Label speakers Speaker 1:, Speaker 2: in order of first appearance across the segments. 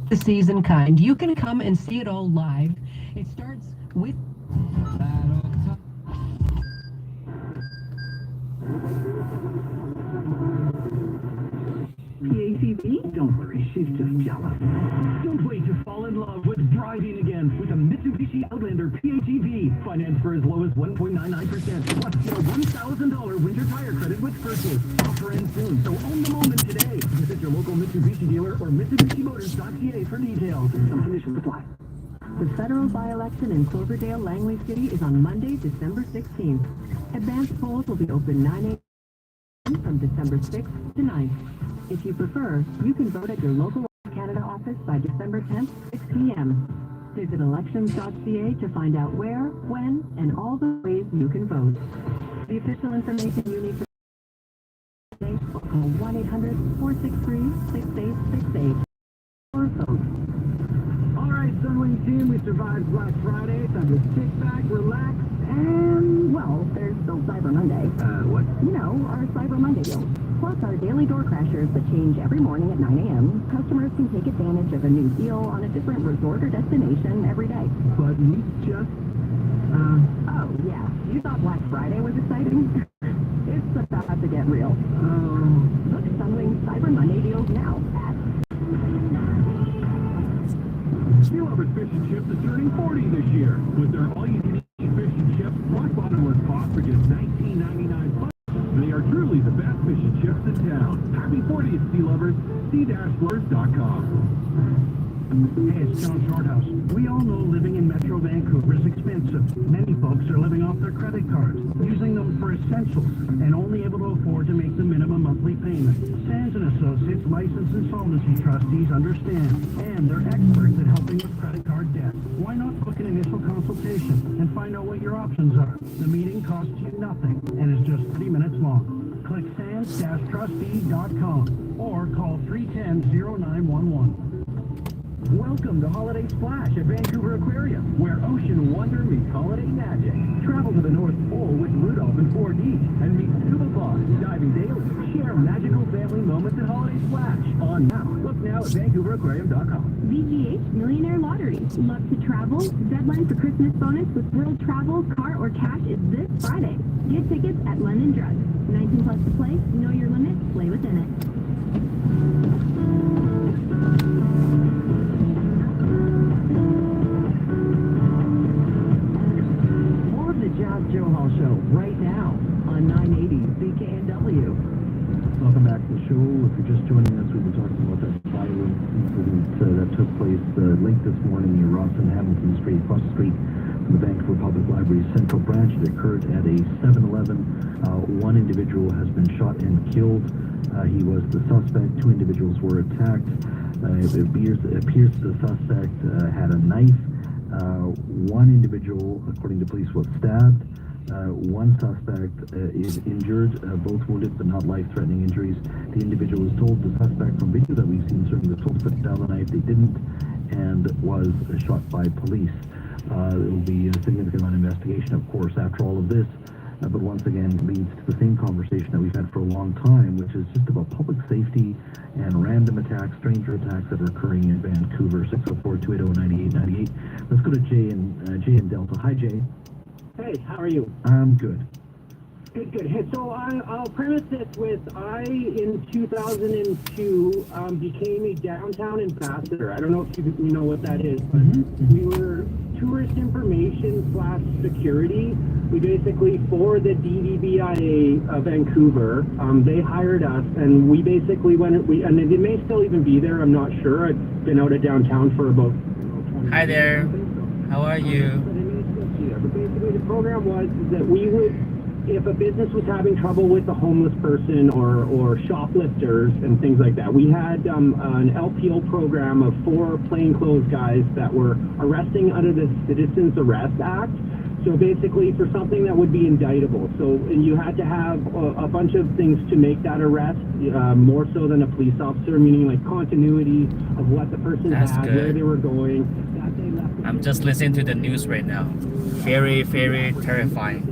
Speaker 1: the season kind. You can come and see it all live. It starts with
Speaker 2: PATV? Don't worry, she's just jealous. Don't wait to fall in love with driving again with a Mitsubishi Outlander PHEV. Finance for as low as 1.99%. Plus, get a $1,000 winter tire credit with purchase. Offer ends soon, so own the moment today. Visit your local Mitsubishi dealer or MitsubishiMotors.ca for details. Some conditions apply.
Speaker 3: The federal by-election in Cloverdale, Langley City is on Monday, December 16th. Advanced polls will be open 9 a.m. from December 6th to 9th. If you prefer, you can vote at your local Canada office by December 10th, 6 p.m. Visit elections.ca to find out where, when, and all the ways you can vote. The official information you need for today, call 1-800-463-6868 or vote.
Speaker 2: All right, Sunwing team, we survived Black Friday. Time to kick back, relax, and,
Speaker 3: Well, there's still Cyber Monday.
Speaker 2: what?
Speaker 3: You know, our Cyber Monday deals. Plus our daily door crashers that change every morning at 9 a.m. Customers can take advantage of a new deal on a different resort or destination every day.
Speaker 2: But we just,
Speaker 3: Oh, yeah. You thought Black Friday was exciting? It's about to get real. Look at Sunwing's Cyber Monday deals now at...
Speaker 2: Sea Lovers Fish and Chips is turning 40 this year. With their all-you-can-eat fish and chips, rock bottomless cost for just $19.99. They are truly the best fish and chips in town. Happy 40th, Sea Lovers. Sea-Lovers.com. Hey, it's John Shorthouse. We all know living in Metro Vancouver is expensive. Many folks are living off their credit cards, using them for essentials, and only able to afford to make the minimum monthly payment. Sands & Associates licensed insolvency trustees understand, and they're experts at helping with credit card debt. Why not book an initial consultation and find out what your options are? The meeting costs you nothing and is just 30 minutes long. Click sands-trustee.com or call 310-0911. Welcome to Holiday Splash at Vancouver Aquarium, where ocean wonder meets holiday magic. Travel to the North Pole with Rudolph and 4D and meet Scuba Claws diving daily. Share magical family moments at Holiday Splash. On now. Look now at VancouverAquarium.com.
Speaker 4: VGH Millionaire Lottery. Love to travel? Deadline for Christmas bonus with World Travel, car, or cash is this Friday. Get tickets at London Drug. 19 plus to play. Know your limit. Play within it.
Speaker 3: More of the Jazz Joe Hall Show right now on 980 CKNW.
Speaker 5: Welcome back to the show. If you're just joining us, we've been talking about that violent incident that took place late this morning near Ross and Hamilton Street, across the street from the Vancouver Public Library's Central Branch. It occurred at a 7-Eleven. One individual has been shot and killed. He was the suspect. Two individuals were attacked. It appears the suspect had a knife. One individual, according to police, was stabbed. One suspect is injured, both wounded but not life-threatening injuries. The individual was told, the suspect from video that we've seen certainly was told to put down the knife. They didn't, and was shot by police. It will be a significant amount of investigation, of course, after all of this. But once again, it leads to the same conversation that we've had for a long time, which is just about public safety and random attacks, stranger attacks that are occurring in Vancouver. 604-280-9898. Let's go to Jay in Delta. Hi, Jay.
Speaker 6: Hey, how are you?
Speaker 5: I'm good.
Speaker 6: Good. Hey, so I'll premise this with, in 2002, became a downtown ambassador. I don't know if you know what that is, but we were tourist information / security. We basically, for the DVBIA of Vancouver, they hired us, and we basically went, and it may still even be there, I'm not sure. I've been out of downtown for about 20
Speaker 7: Hi there.
Speaker 6: years.
Speaker 7: How are you?
Speaker 6: But basically the program was that we would, if a business was having trouble with a homeless person or shoplifters and things like that, we had an LPO program of 4 plainclothes guys that were arresting under the Citizens Arrest Act. So basically for something that would be indictable. So and you had to have a bunch of things to make that arrest, more so than a police officer, meaning like continuity of what the person
Speaker 7: That's
Speaker 6: had,
Speaker 7: good.
Speaker 6: where they were going. That they left.
Speaker 7: I'm just listening to the news right now. Very, very terrifying.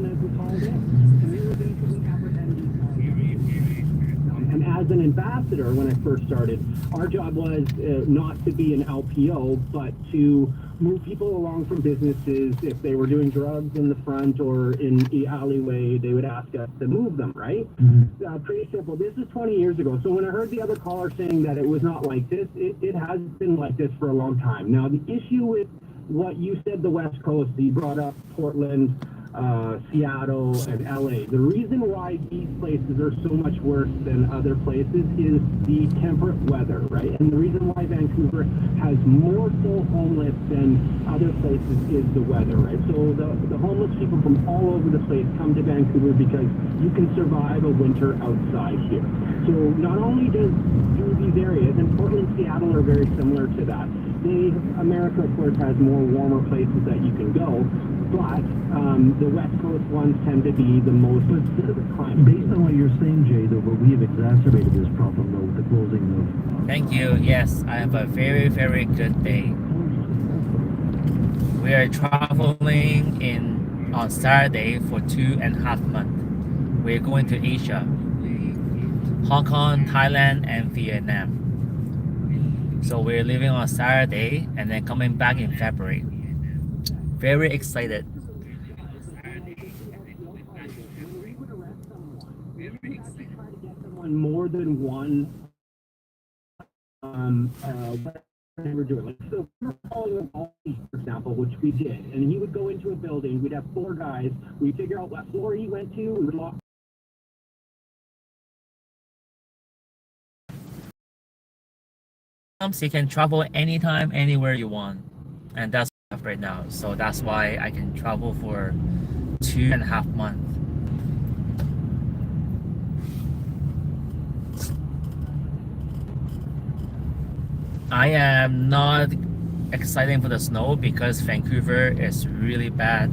Speaker 6: And as as an ambassador, when I first started, our job was not to be an LPO, but to move people along from businesses. If they were doing drugs in the front or in the alleyway, they would ask us to move them, right? Pretty simple. This is 20 years ago. So when I heard the other caller saying that it was not like this, it has been like this for a long time. Now, the issue with what you said, the West Coast, you brought up Portland, Seattle, and LA. The reason why these places are so much worse than other places is the temperate weather, right? And the reason why Vancouver has more so homeless than other places is the weather, right? So the homeless people from all over the place come to Vancouver because you can survive a winter outside here. So not only do these areas, and Portland, Seattle are very similar to that. America, of course, has more warmer places that you can go, but the West Coast ones tend to be the most climate.
Speaker 5: Based on what you're saying, Jay, though, but we have exacerbated this problem, though, with the closing of...
Speaker 7: Thank you. Yes, I have a very, very good day. We are traveling on Saturday for 2.5 months. We're going to Asia, Hong Kong, Thailand, and Vietnam. So we're leaving on Saturday and then coming back in February. Very excited.
Speaker 6: More than one we were doing. Like, so we were following a ball, for example, which we did. And he would go into a building, we'd have 4 guys, we'd figure out what floor he went to, we would lock.
Speaker 7: You can travel anytime, anywhere you want. And that's what I have right now. So that's why I can travel for 2.5 months. I am not excited for the snow because Vancouver is really bad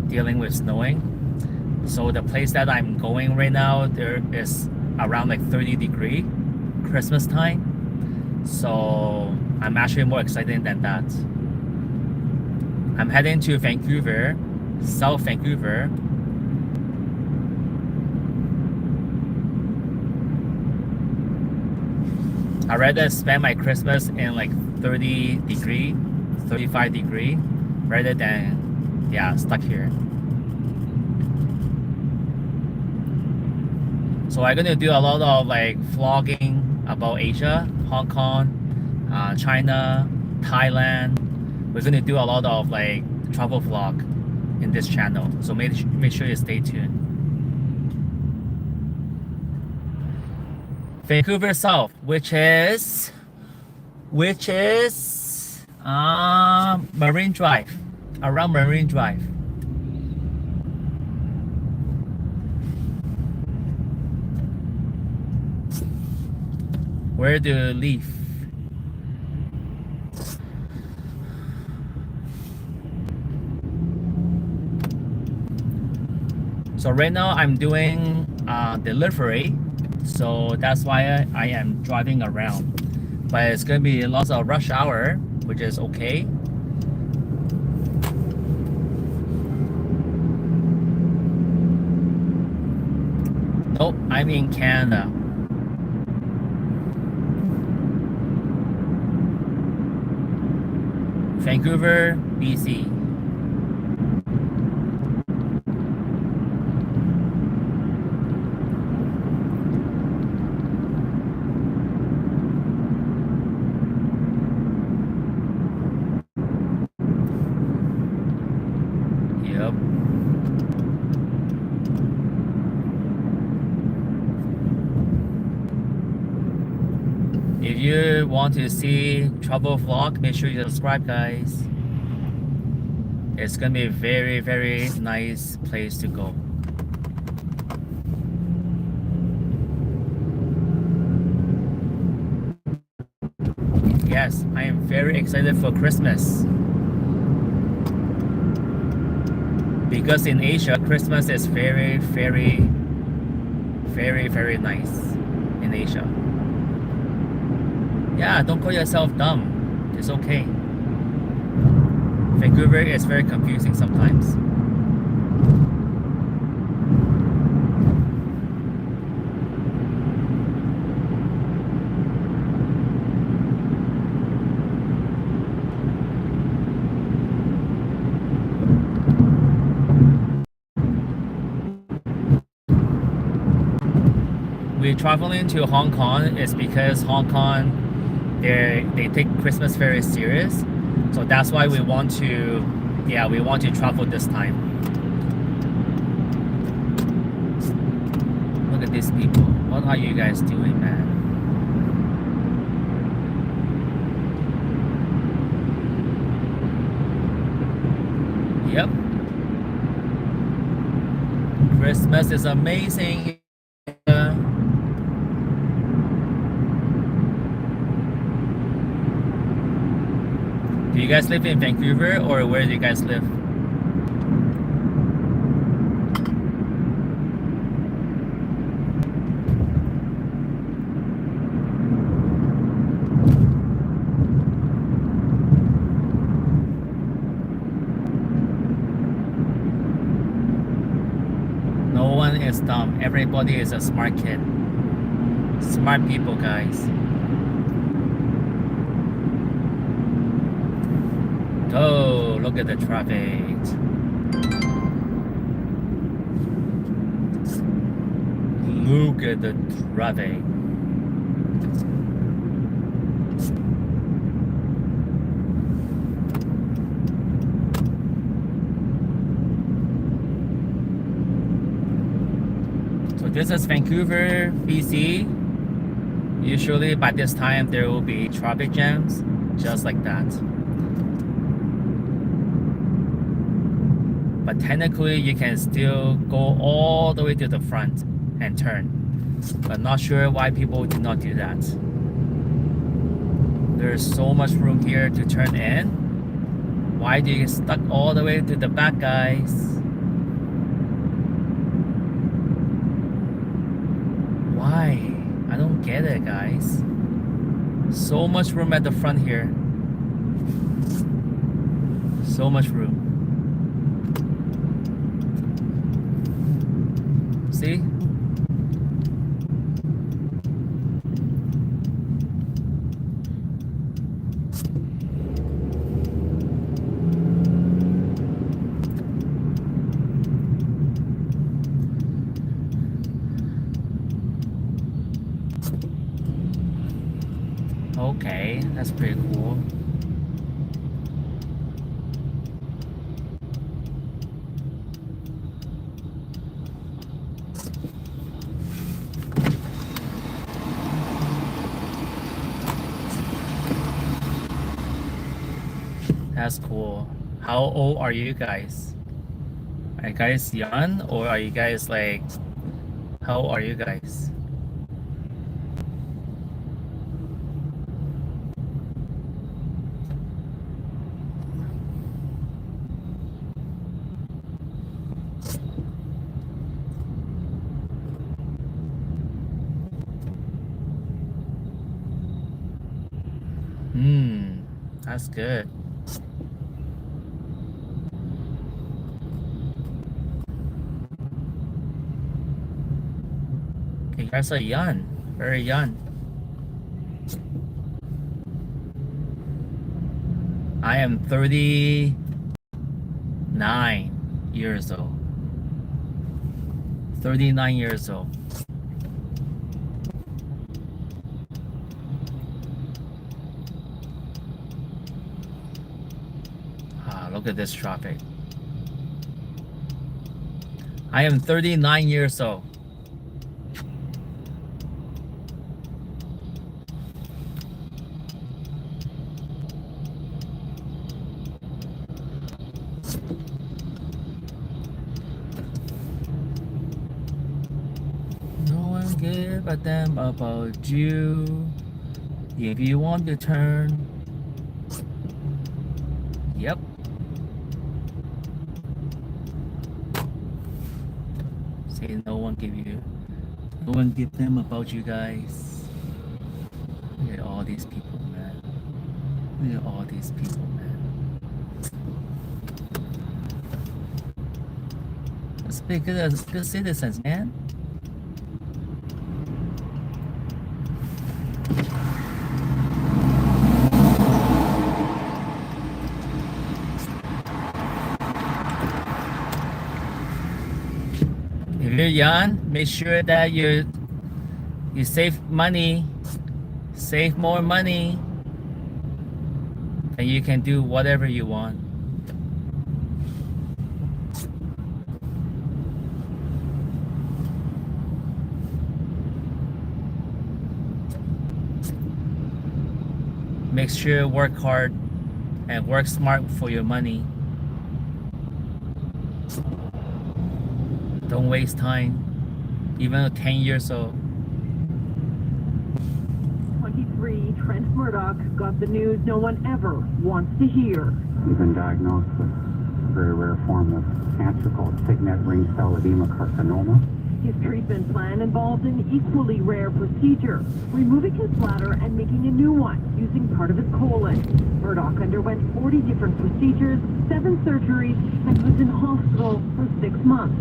Speaker 7: dealing with snowing. So the place that I'm going right now, there is around like 30 degrees Christmas time. So I'm actually more excited than that. I'm heading to Vancouver, South Vancouver. I'd rather spend my Christmas in like 30 degree, 35 degree, rather than, stuck here. So I'm gonna do a lot of like vlogging about Asia, Hong Kong, China, Thailand. We're gonna do a lot of like travel vlog in this channel. So make sure you stay tuned. Vancouver South, which is Marine Drive, around Marine Drive. Where do you live? So right now I'm doing delivery. So that's why I am driving around, but it's gonna be lots of rush hour, which is okay. Nope, I'm in Canada. Vancouver, BC. If you want to see travel vlog, make sure you subscribe, guys. It's gonna be a very, very nice place to go. Yes, I am very excited for Christmas. Because in Asia, Christmas is very, very, very, very nice in Asia. Yeah, don't call yourself dumb. It's okay. Vancouver is very confusing sometimes. we're traveling to Hong Kong is because Hong Kong, they take Christmas very serious. So that's why we want to, yeah, we want to travel this time. Look at these people. What are you guys doing, man? Yep. Christmas is amazing. Do you guys live in Vancouver or where do you guys live? No one is dumb. Everybody is a smart kid. Smart people, guys. Oh, look at the traffic. Look at the traffic. So this is Vancouver, BC. Usually by this time there will be traffic jams, just like that. But technically you can still go all the way to the front and turn. But not sure why people do not do that. There's so much room here to turn in. Why do you get stuck all the way to the back, guys? Why? I don't get it, guys. So much room at the front here. So much room. See? Okay, that's pretty cool. That's cool. How old are you guys? Are you guys young or are you guys like, how old are you guys? That's good. You guys are young, very young. I am 39 years old. 39 years old. Look at this traffic. I am 39 years old. No one give a damn about you. If you want to turn. Yep. Say no one give them about you guys. Look at all these people, man. Look at all these people, man. Let's be good citizens, man. If you're young, make sure that you You save money, save more money, and you can do whatever you want. Make sure you work hard and work smart for your money. Don't waste time, even at 10 years old.
Speaker 3: 23, Trent Murdoch got the news no one ever wants to hear.
Speaker 8: He's been diagnosed with a very rare form of cancer called signet ring cell edema carcinoma.
Speaker 3: His treatment plan involved an equally rare procedure, removing his bladder and making a new one using part of his colon. Murdoch underwent 40 different procedures, 7 surgeries, and was in hospital for 6 months.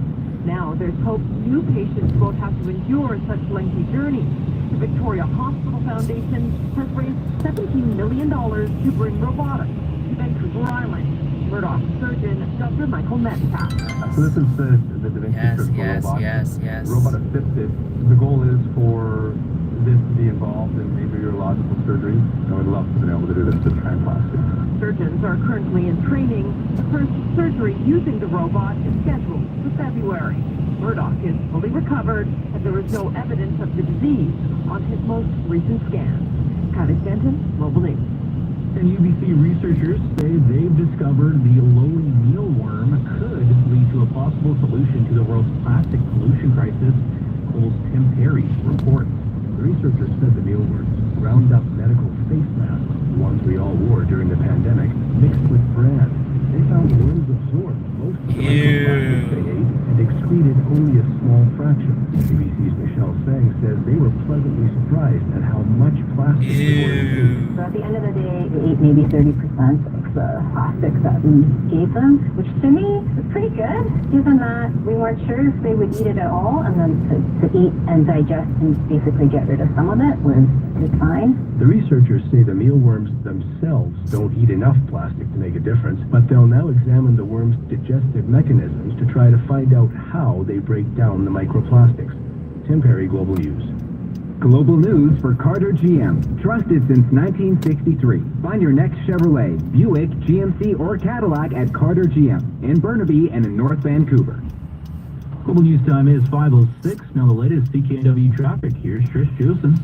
Speaker 3: Now there's hope new patients won't have to endure such lengthy journeys. The Victoria Hospital Foundation has raised $17 million to bring robotics to Vancouver Island. Murdoch's surgeon, Dr. Michael Metcalf.
Speaker 5: So this is the Da Vinci surgical robot.
Speaker 7: Yes.
Speaker 5: The robot assisted. The goal is for this to be involved in major urological surgery. I would love to be able to do this with transplastics.
Speaker 3: Surgeons are currently in training. The first surgery using the robot is scheduled for February. Murdoch is fully recovered, and there is no evidence of the disease on his most recent scan. Kylie Stanton, Global News.
Speaker 2: And UBC researchers say they've discovered the lowly mealworm could lead to a possible solution to the world's plastic pollution crisis, Cole's Tim Perry reports.
Speaker 5: The researchers said the mealworms ground up medical face masks, the ones we all wore during the pandemic, mixed with bran. They found the worms absorbed most of the microplastics they ate and excreted only a small fraction. UBC's Michelle Sang says they were pleasantly surprised at how much plastic the worms ate.
Speaker 9: So at the end of the day, they ate maybe 30% of the plastic that we gave them, which to me is pretty good, given that we weren't sure if they would eat it at all, and then to eat and digest and basically get rid of some of it was fine.
Speaker 5: The researchers say the mealworms themselves don't eat enough plastic to make a difference, but they'll now examine the worms' digestive mechanisms to try to find out how they break down the microplastics. Tim Perry, Global News.
Speaker 10: Global news for Carter GM. Trusted since 1963. Find your next Chevrolet, Buick, GMC, or Cadillac at Carter GM in Burnaby and in North Vancouver.
Speaker 2: Global News time is 5:06. Now the latest CKNW traffic. Here's Trish Jewson.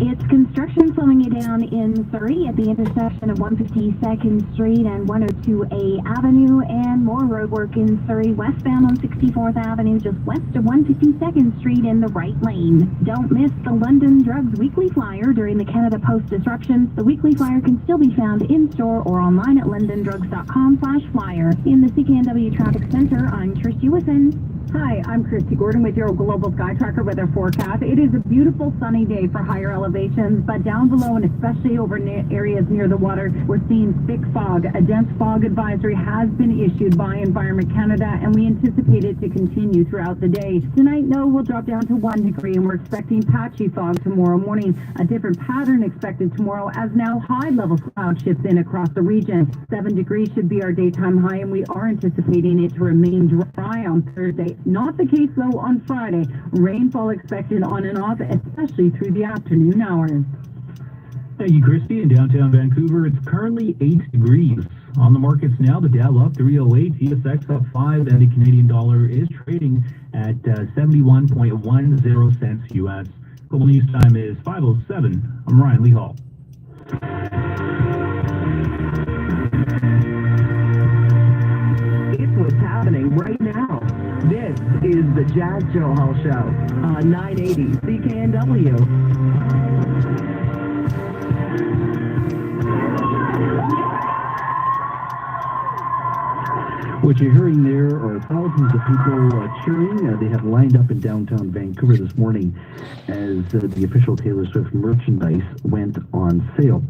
Speaker 4: It's construction slowing you down in Surrey at the intersection of 152nd Street and 102A Avenue, and more roadwork in Surrey westbound on 64th Avenue just west of 152nd Street in the right lane. Don't miss the London Drugs Weekly Flyer during the Canada Post disruptions. The weekly flyer can still be found in store or online at londondrugs.com/flyer. In the CKNW Traffic Center, I'm Trish Jewison.
Speaker 3: Hi, I'm Christy Gordon with your Global Sky Tracker weather forecast. It is a beautiful sunny day for higher elevations, but down below and especially over areas near the water, we're seeing thick fog. A dense fog advisory has been issued by Environment Canada, and we anticipate it to continue throughout the day. Tonight, no, will drop down to 1 degree, and we're expecting patchy fog tomorrow morning. A different pattern expected tomorrow as now high-level cloud shifts in across the region. 7 degrees should be our daytime high, and we are anticipating it to remain dry on Thursday. Not the case, though, on Friday. Rainfall expected on and off, especially through the afternoon hours.
Speaker 2: Thank you, Christy. In downtown Vancouver, it's currently 8 degrees. On the markets now, the Dow up 308, TSX up 5, and the Canadian dollar is trading at 71.10 cents U.S. Global News time is 5:07. I'm Ryan Lee Hall.
Speaker 3: It's what's happening right now. This is the Jazz Joe Hall Show on 980 CKNW.
Speaker 5: What you're hearing there are thousands of people cheering. They have lined up in downtown Vancouver this morning as the official Taylor Swift merchandise went on sale.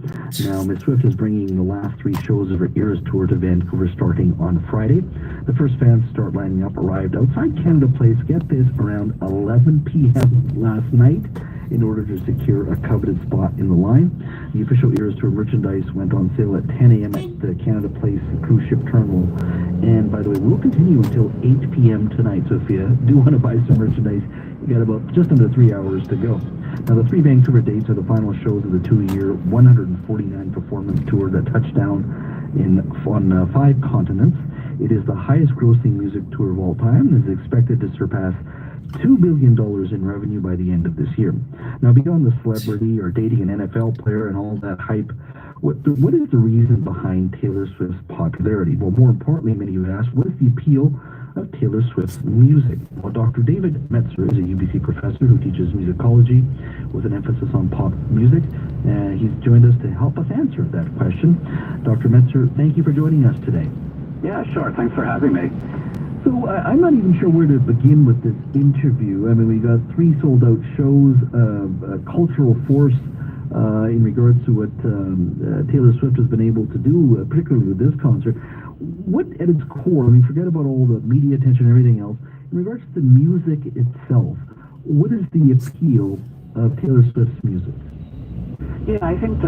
Speaker 5: Now, Ms. Swift is bringing the last 3 shows of her Eras Tour to Vancouver starting on Friday. The first fans start lining up arrived outside Canada Place, get this, around 11 p.m. last night. in order to secure a coveted spot in the line. The official Eras Tour merchandise went on sale at 10 a.m. at the Canada Place cruise ship terminal. And by the way, we'll continue until 8 p.m. tonight. So if you do want to buy some merchandise, you got about just under 3 hours to go. Now, the 3 Vancouver dates are the final shows of the 2-year 149 performance tour that touched down on 5 continents. It is the highest grossing music tour of all time and is expected to surpass $2 billion in revenue by the end of this year. Now, beyond the celebrity or dating an NFL player and all that hype, what is the reason behind Taylor Swift's popularity? Well, more importantly, many have asked, what is the appeal of Taylor Swift's music? Well, Dr. David Metzer is a UBC professor who teaches musicology with an emphasis on pop music, and he's joined us to help us answer that question. Dr. Metzer, thank you for joining us today.
Speaker 8: Yeah, sure. Thanks for having me.
Speaker 5: So I'm not even sure where to begin with this interview. I mean, we got 3 sold-out shows, a cultural force in regards to what Taylor Swift has been able to do, particularly with this concert. What, at its core, I mean, forget about all the media attention and everything else, in regards to the music itself, what is the appeal of Taylor Swift's music?
Speaker 8: Yeah, I think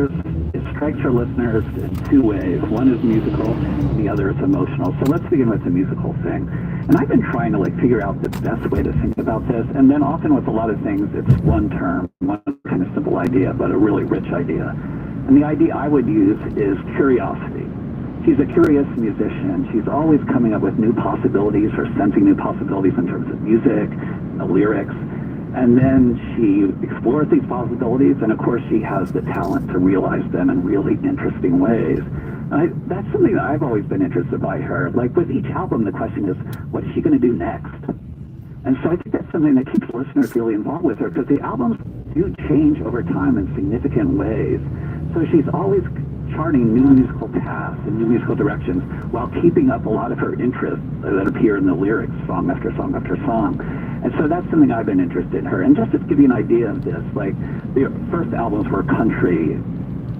Speaker 8: it strikes your listeners in 2 ways. One is musical, and the other is emotional. So let's begin with the musical thing. And I've been trying to figure out the best way to think about this. And then often with a lot of things, it's one term, one kind of simple idea, but a really rich idea. And the idea I would use is curiosity. She's a curious musician. She's always coming up with new possibilities or sensing new possibilities in terms of music, the lyrics. And then she explores these possibilities, and of course she has the talent to realize them in really interesting ways. That's something that I've always been interested by her. Like with each album, the question is, what is she going to do next? And so I think that's something that keeps listeners really involved with her, because the albums do change over time in significant ways. So she's always charting new musical paths and new musical directions while keeping up a lot of her interests that appear in the lyrics, song after song after song. And so that's something I've been interested in her. And just to give you an idea of this, the first albums were country,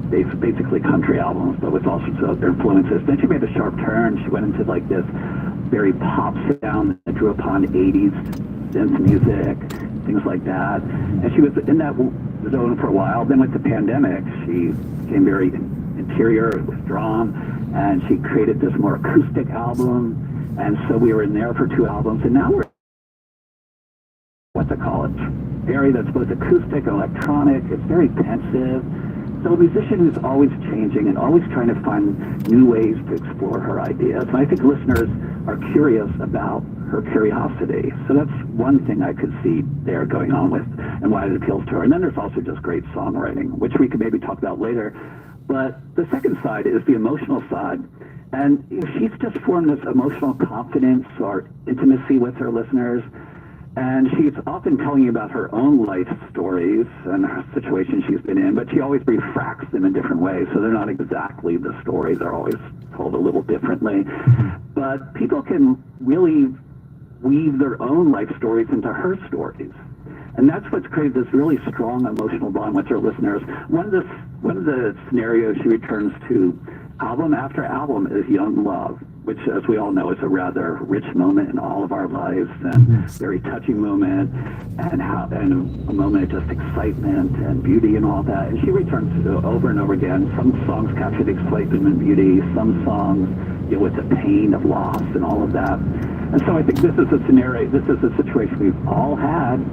Speaker 8: basically country albums, but with all sorts of other influences. Then she made a sharp turn. She went into this very pop sound that drew upon 80s synth music, things like that. And she was in that zone for a while. Then with the pandemic, she became very interior, withdrawn, and she created this more acoustic album. And so we were in there for 2 albums, and now we're area that's both acoustic and electronic. It's very pensive. So a musician who's always changing and always trying to find new ways to explore her ideas. And I think listeners are curious about her curiosity. So that's one thing I could see there going on with and why it appeals to her. And then there's also just great songwriting, which we could maybe talk about later. But the second side is the emotional side. And she's just formed this emotional confidence or intimacy with her listeners. And she's often telling you about her own life stories and her situation she's been in, but she always refracts them in different ways. So they're not exactly the story. They're always told a little differently. But people can really weave their own life stories into her stories. And that's what's created this really strong emotional bond with her listeners. One of the scenarios she returns to album after album is Young Love, which, as we all know, is a rather rich moment in all of our lives, and very touching moment, and a moment of just excitement and beauty and all that. And she returns to it over and over again. Some songs capture the excitement and beauty. Some songs deal with the pain of loss and all of that. And so I think this is a scenario, this is a situation we've all had.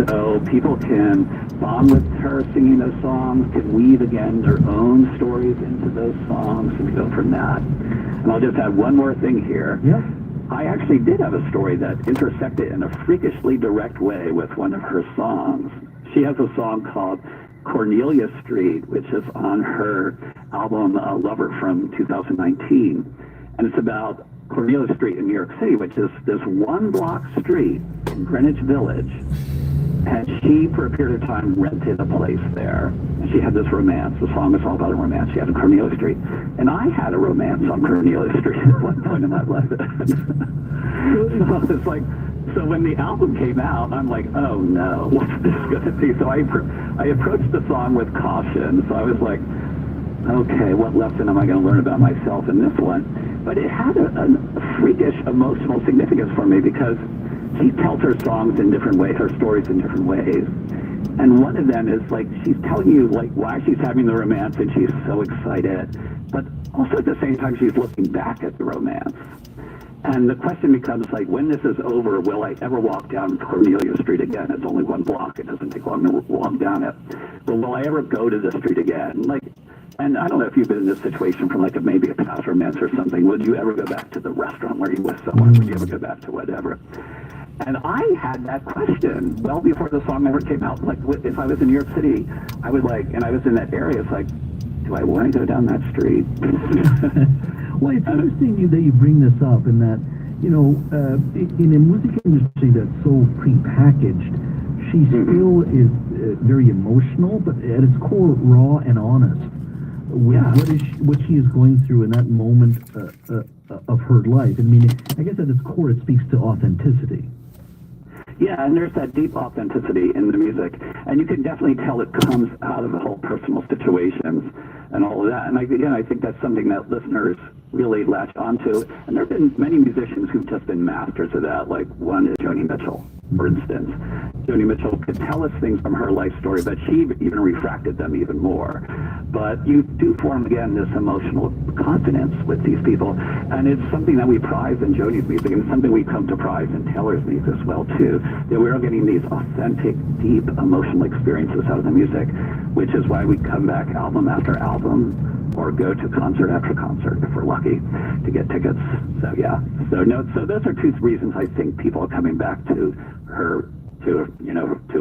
Speaker 8: So people can bond with her singing those songs, can weave again their own stories into those songs, and go from that. And I'll just add one more thing here.
Speaker 5: Yeah.
Speaker 8: I actually did have a story that intersected in a freakishly direct way with one of her songs. She has a song called Cornelia Street, which is on her album Lover from 2019. And it's about Cornelia Street in New York City, which is this one-block street in Greenwich Village. And she, for a period of time, rented a place there. And she had this romance. The song is all about a romance she had on Cornelia Street. And I had a romance on Cornelia Street at one point in my life. So it's like, so when the album came out, I'm like, oh no, what's this going to be? So I approached the song with caution. So I was like, okay, what lesson am I going to learn about myself in this one? But it had a freakish emotional significance for me, because she tells her songs in different ways, her stories in different ways. And one of them is like, she's telling you like why she's having the romance and she's so excited, but also at the same time she's looking back at the romance. And the question becomes like, when this is over, will I ever walk down Cornelia Street again? It's only one block. It doesn't take long to walk down it. But will I ever go to the street again? Like, and I don't know if you've been in this situation from like maybe a past romance or something. Would you ever go back to the restaurant where you were with someone? Would you ever go back to whatever? And I had that question well before the song ever came out. Like, if I was in New York City, I would like, and I was in that area, it's like, do I want to go down that street?
Speaker 5: Well, it's interesting that you bring this up, in that, you know, in a music industry that's so prepackaged, she still is very emotional, but at its core, raw and honest with what she is going through in that moment of her life. I mean, I guess at its core, it speaks to authenticity.
Speaker 8: Yeah, and there's that deep authenticity in the music, and you can definitely tell it comes out of the whole personal situations and all of that. And I think that's something that listeners really latch onto. And there have been many musicians who've just been masters of that. Like one is Joni Mitchell, for instance. Joni Mitchell could tell us things from her life story, but she even refracted them even more. But you do form, again, this emotional confidence with these people. And it's something that we prize in Joni's music, and something we come to prize in Taylor's music as well, too. That we're getting these authentic, deep, emotional experiences out of the music, which is why we come back album after album, or go to concert after concert if we're lucky to get tickets. So yeah, so those are two reasons I think people are coming back to her, to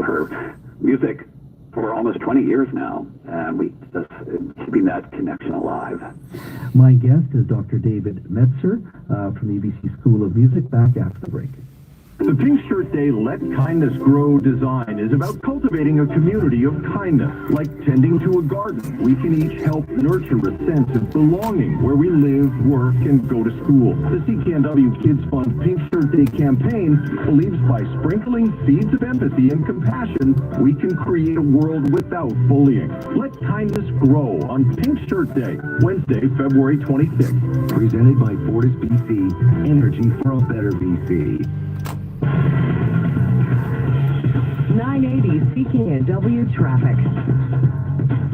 Speaker 8: her music for almost 20 years now, and we just keeping that connection alive.
Speaker 5: My guest is Dr. David Metzer from the ABC School of Music. Back after the break.
Speaker 2: The Pink Shirt Day Let Kindness Grow design is about cultivating a community of kindness. Like tending to a garden, we can each help nurture a sense of belonging where we live, work, and go to school. The CKNW Kids Fund Pink Shirt Day campaign believes by sprinkling seeds of empathy and compassion, we can create a world without bullying. Let kindness grow on Pink Shirt Day, Wednesday, February 26th.
Speaker 10: Presented by Fortis BC, energy for a better BC.
Speaker 3: 980 CKNW traffic.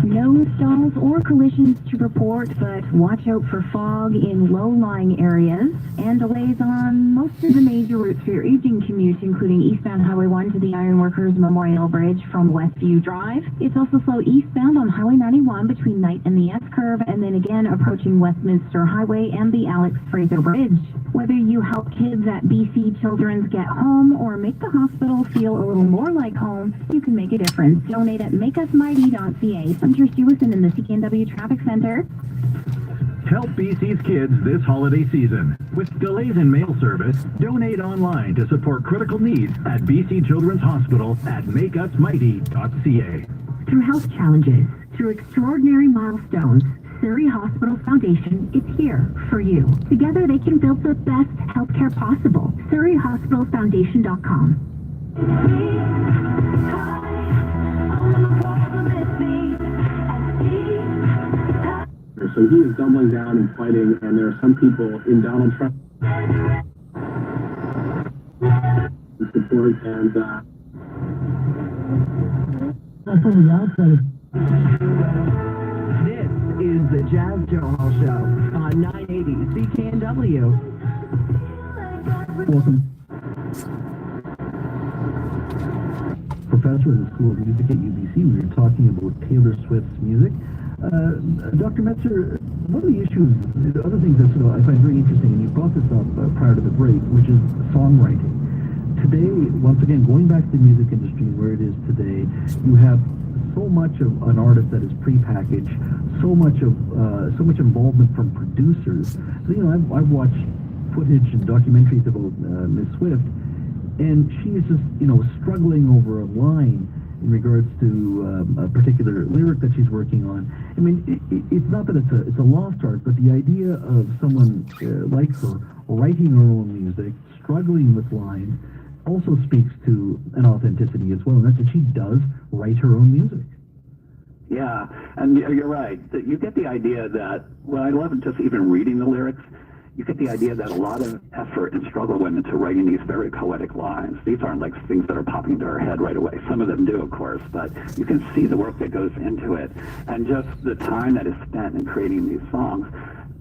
Speaker 4: No stalls or collisions to report, but watch out for fog in low-lying areas and delays on most of the major routes for your evening commute, including eastbound Highway 1 to the Ironworkers Memorial Bridge from Westview Drive. It's also slow eastbound on Highway 91 between Knight and the S-Curve, and then again approaching Westminster Highway and the Alex Fraser Bridge. Whether you help kids at BC Children's get home or make the hospital feel a little more like home, you can make a difference. Donate at makeusmighty.ca. Interest Jewison in the CKNW Traffic Center.
Speaker 10: Help BC's kids this holiday season. With delays in mail service, donate online to support critical needs at BC Children's Hospital at makeusmighty.ca.
Speaker 3: Through health challenges, through extraordinary milestones, Surrey Hospital Foundation is here for you. Together they can build the best healthcare possible. SurreyHospitalFoundation.com.
Speaker 6: So he is doubling down and fighting, and there are some people in Donald Trump support, and
Speaker 3: This is the Jazz Johal Show on 980 CKNW.
Speaker 5: Welcome. Professor in the School of Music at UBC. We were talking about Taylor Swift's music. Dr. Metzer, one of the issues, the other things that I find very interesting, and you brought this up prior to the break, which is songwriting. Today, once again, going back to the music industry where it is today, you have so much of an artist that is prepackaged, so much involvement from producers. So, I've watched footage and documentaries about Miss Swift, and she's just, struggling over a line in regards to a particular lyric that she's working on. I mean, it's not that it's a lost art, but the idea of someone like her writing her own music, struggling with lines, also speaks to an authenticity as well, and that's that she does write her own music.
Speaker 8: Yeah, and you're right. You get the idea that, well, I love just even reading the lyrics. you get the idea that a lot of effort and struggle went into writing these very poetic lines. These aren't like things that are popping into our head right away. Some of them do, of course, but you can see the work that goes into it and just the time that is spent in creating these songs.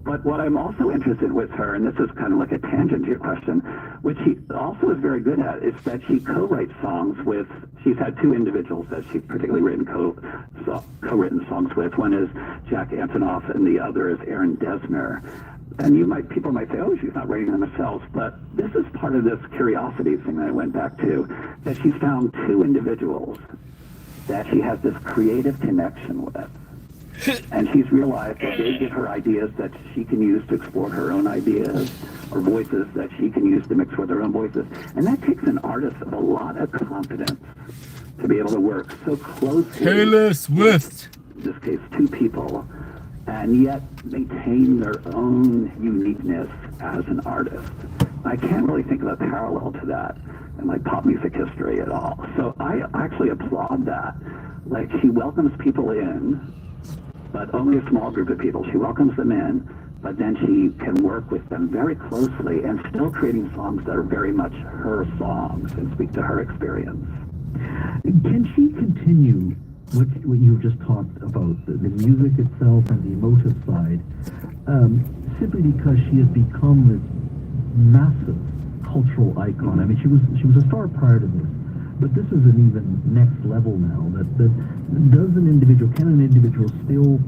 Speaker 8: But what I'm also interested with her, and this is kind of like a tangent to your question, which she also is very good at, is that she co-writes songs with, she's had two individuals that she's particularly written co-written songs with. One is Jack Antonoff and the other is Aaron Dessner. And people might say, oh, she's not writing them herself, but this is part of this curiosity thing that I went back to, that she's found two individuals that she has this creative connection with. And she's realized that they give her ideas that she can use to explore her own ideas, or voices that she can use to mix with her own voices. And that takes an artist of a lot of confidence to be able to work so closely.
Speaker 7: Taylor Swift.
Speaker 8: In this case, two people, and yet maintain their own uniqueness as an artist. I can't really think of a parallel to that in like pop music history at all. So I actually applaud that. Like, she welcomes people in, but only a small group of people. She welcomes them in, but then she can work with them very closely and still creating songs that are very much her songs and speak to her experience.
Speaker 5: Can she continue what you just talked about, the music itself and the emotive side, simply because she has become this massive cultural icon? I mean, she was a star prior to this, but this is an even next level now. Can an individual still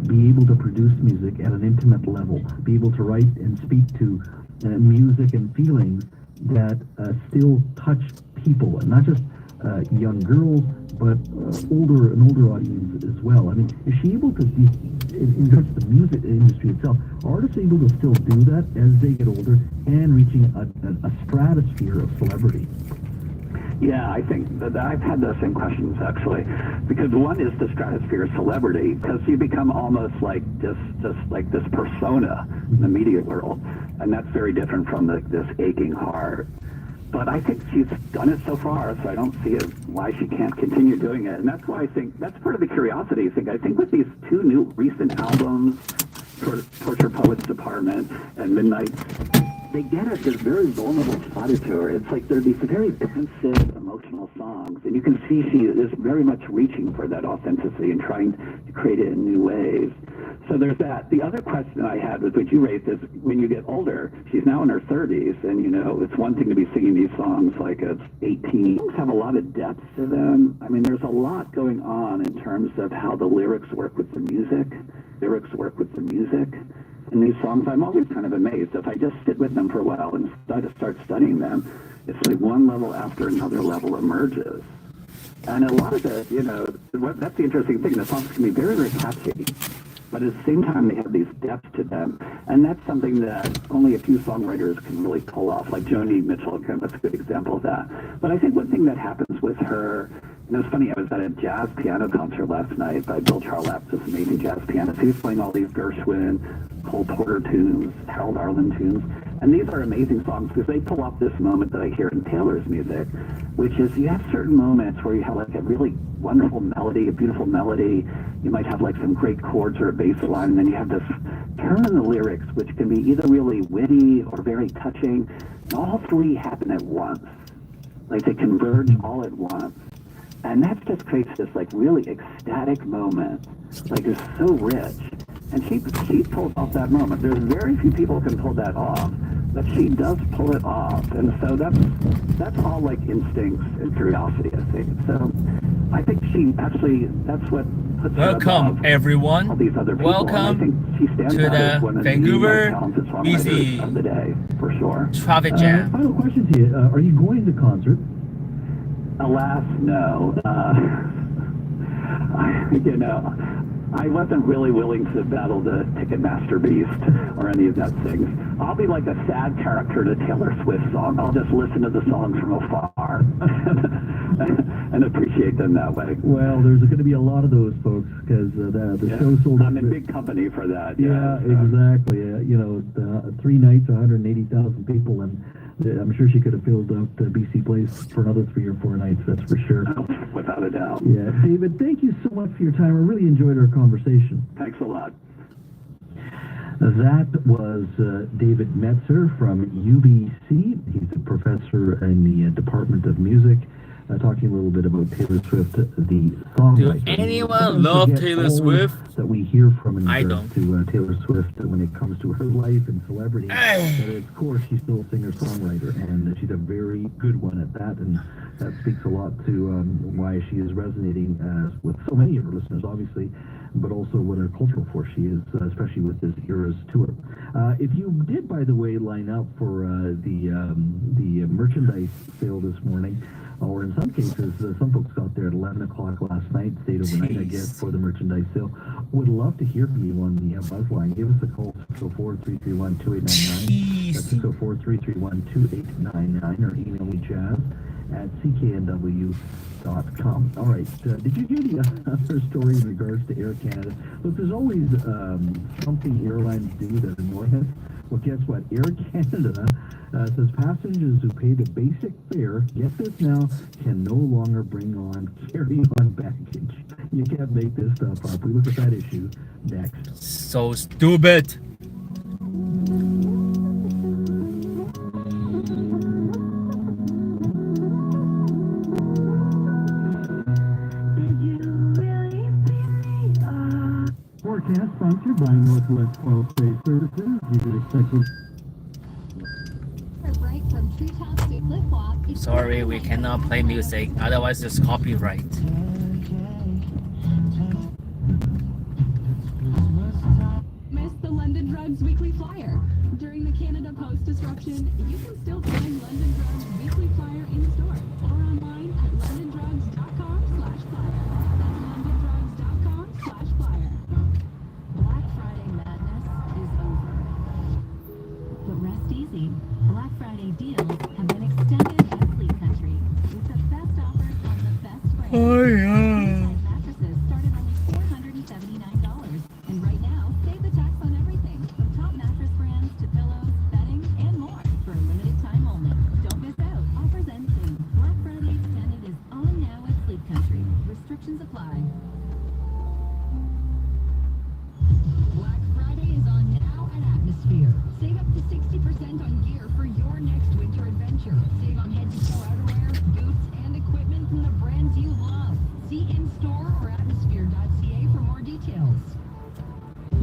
Speaker 5: be able to produce music at an intimate level, be able to write and speak to music and feelings that still touch people, and not just young girls, but an older audience as well? I mean, is she able to be, in terms of the music industry itself, are artists able to still do that as they get older and reaching a stratosphere of celebrity?
Speaker 8: Yeah, I think that I've had those same questions, actually, because one is the stratosphere of celebrity, because you become almost like just like this persona in the media world, and that's very different from this aching heart. But I think she's done it so far, so I don't see why she can't continue doing it. And that's why I think that's part of the curiosity thing. I think with these two new recent albums, Torture Poets Department and Midnight, they get at this very vulnerable side to her. It's like they're these very pensive, emotional songs, and you can see she is very much reaching for that authenticity and trying to create it in new ways. So there's that. The other question I had was, what you raised, is when you get older, she's now in her 30s, and it's one thing to be singing these songs like at 18. Songs have a lot of depth to them. I mean, there's a lot going on in terms of how the lyrics work with the music. In these songs, I'm always kind of amazed. If I just sit with them for a while and start studying them, it's like one level after another level emerges. And a lot of it, that's the interesting thing. The songs can be very, very catchy, but at the same time, they have these depths to them. And that's something that only a few songwriters can really pull off, like Joni Mitchell, that's a good example of that. But I think one thing that happens with her, it's funny, I was at a jazz piano concert last night by Bill Charlap, this amazing jazz pianist. He was playing all these Gershwin, Cole Porter tunes, Harold Arlen tunes, and these are amazing songs because they pull off this moment that I hear in Taylor's music, which is you have certain moments where you have like a really wonderful melody, a beautiful melody. You might have like some great chords or a bass line, and then you have this turn in the lyrics, which can be either really witty or very touching. And all three happen at once. Like they converge all at once. And that just creates this like really ecstatic moment. Like it's so rich. And she pulls off that moment. There's very few people who can pull that off, but she does pull it off. And so that's all like instincts and curiosity, I think. So I think that's what puts her above
Speaker 7: everyone.
Speaker 8: all these other people.
Speaker 7: Welcome
Speaker 8: and I think she stands
Speaker 7: to
Speaker 8: out as one
Speaker 7: the
Speaker 8: of
Speaker 7: Vancouver
Speaker 8: the most talented songwriters of the day, for sure.
Speaker 7: Traffic jam.
Speaker 5: Final question to you. Are you going to the concert?
Speaker 8: Alas, no. I wasn't really willing to battle the Ticketmaster beast or any of that things. I'll be like a sad character in a Taylor Swift song. I'll just listen to the songs from afar and appreciate them that way.
Speaker 5: Well, there's going to be a lot of those folks because the show sold out.
Speaker 8: I'm in big company for that.
Speaker 5: Yeah, exactly. 3 nights, 180,000 people, and I'm sure she could have filled out BC Place for another 3 or 4 nights, that's for sure.
Speaker 8: Without a doubt.
Speaker 5: Yeah, David, thank you so much for your time. I really enjoyed our conversation.
Speaker 8: Thanks a lot.
Speaker 5: That was David Metzer from UBC. He's a professor in the Department of Music, talking a little bit about Taylor Swift, the songwriter.
Speaker 7: Do anyone love Taylor Swift?
Speaker 5: That we hear from in
Speaker 7: I
Speaker 5: regards to Taylor Swift when it comes to her life and celebrity. But of course, she's still a singer-songwriter, and she's a very good one at that, and that speaks a lot to why she is resonating with so many of her listeners, obviously, but also what a cultural force she is, especially with this Eras tour. If you did, by the way, line up for the merchandise sale this morning, or in some cases, some folks got there at 11 o'clock last night, stayed overnight, I guess, for the merchandise sale. Would love to hear from you on the buzz line. Give us a call, 604-331-2899. That's 604-331-2899, or email me, jazz@cknw.com. All right, did you hear the other story in regards to Air Canada? Look, there's always something airlines do that annoy us. Well, guess what? Air Canada says passengers who pay the basic fare, get this now, can no longer bring on carry-on baggage. You can't make this stuff up. We look at that issue next.
Speaker 7: So stupid.
Speaker 5: Forecast sponsored by Northwest 12 Space Services. You could expect it.
Speaker 7: Sorry, we cannot play music, otherwise it's copyright.
Speaker 4: Missed the London Drugs Weekly Flyer. During the Canada Post disruption, you can still find London Drugs Weekly Flyer in store or online at londondrugs.com/flyer. That's londondrugs.com/flyer.
Speaker 3: Black Friday madness is over. But rest easy. Black Friday deals have been extended at Sleep Country with the best offers on the best brands.
Speaker 7: Oh yeah.
Speaker 3: Mattresses start at only $479. And right now, save the tax on everything from top mattress brands to pillows, bedding, and more for a limited time only. Don't miss out. Offers end soon. Black Friday extended is on now at Sleep Country. Restrictions apply.
Speaker 1: Black Friday is on now at Atmosphere. Save up to 60% on gear for your next winter adventure. Save on head-to-toe outerwear, boots, and equipment from the brands you love. See in-store or atmosphere.ca for more details.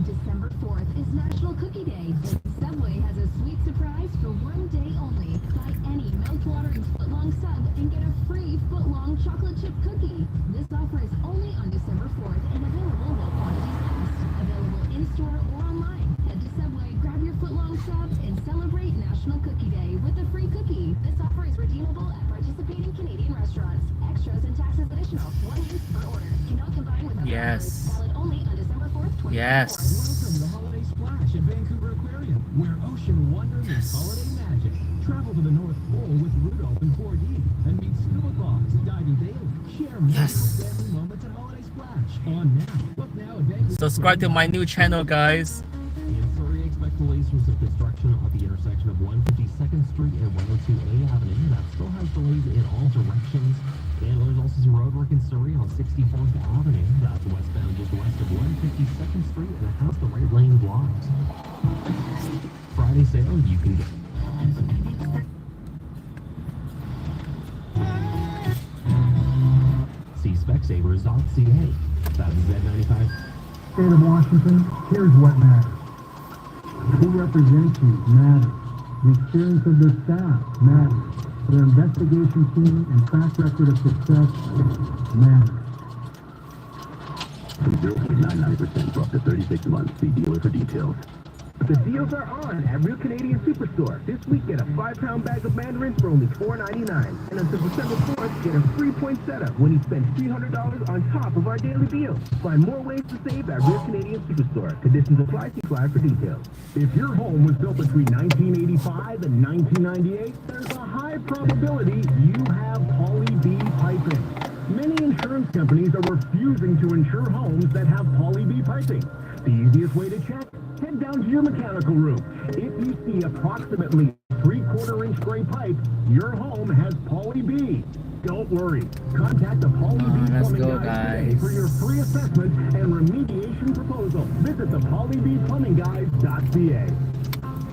Speaker 1: December 4th is National Cookie Day. Subway has a sweet surprise for one day only. Buy any mouth-watering footlong sub and get a free footlong chocolate chip cookie. This offer is only on December 4th and available while quantities last. Available in-store or online. Head to Subway, grab your footlong sub, and celebrate National Cookie Day with a free cookie. This offer is redeemable at participating Canadian restaurants. Extras and taxes additional. 1 use per order. Cannot combine with other
Speaker 7: Yes.
Speaker 1: offers. Valid only on December 4th, 2024.
Speaker 7: Yes.
Speaker 2: Welcome to Holiday Splash at Vancouver Aquarium, where ocean wonder meets holiday magic. Travel to the North Pole with Rudolph and 4D and meet Scuba Claws diving daily. Share magical family moments at Holiday Splash. On now. Book now at Vancouver.
Speaker 7: Subscribe to my new channel, guys.
Speaker 2: In Surrey, expect delays from some construction at the intersection of 152nd Street and 102A Avenue. That still has delays in all directions. And there's also some road work in Surrey on 64th Avenue. That's westbound just west of 152nd Street, and it has the right lane blocked. Friday sale, you can get. See specsavers.ca. That's Z95.
Speaker 5: State of Washington, here's what matters. Who represents you matters. The experience of the staff matters. Their investigation team and track record of success matters.
Speaker 10: From 0.99% for up to 36 months. See dealer for details.
Speaker 2: The deals are on at Real Canadian Superstore. This week, get a 5-pound bag of mandarins for only $4.99. And until December 4th, get a 3-point setup when you spend $300 on top of our daily deal. Find more ways to save at Real Canadian Superstore. Conditions apply. See flyer for details.
Speaker 10: If your home was built between 1985 and 1998, there's a high probability you have poly B piping. Many insurance companies are refusing to insure homes that have poly B piping. The easiest way to check? Head down to your mechanical room. If you see approximately 3/4 inch gray pipe, your home has poly B.
Speaker 2: Don't worry. Contact the Poly B
Speaker 7: let's
Speaker 2: Plumbing
Speaker 7: go,
Speaker 2: Guys today
Speaker 7: guys.
Speaker 2: for your free assessment and remediation proposal. Visit thepolybplumbingguys.ca.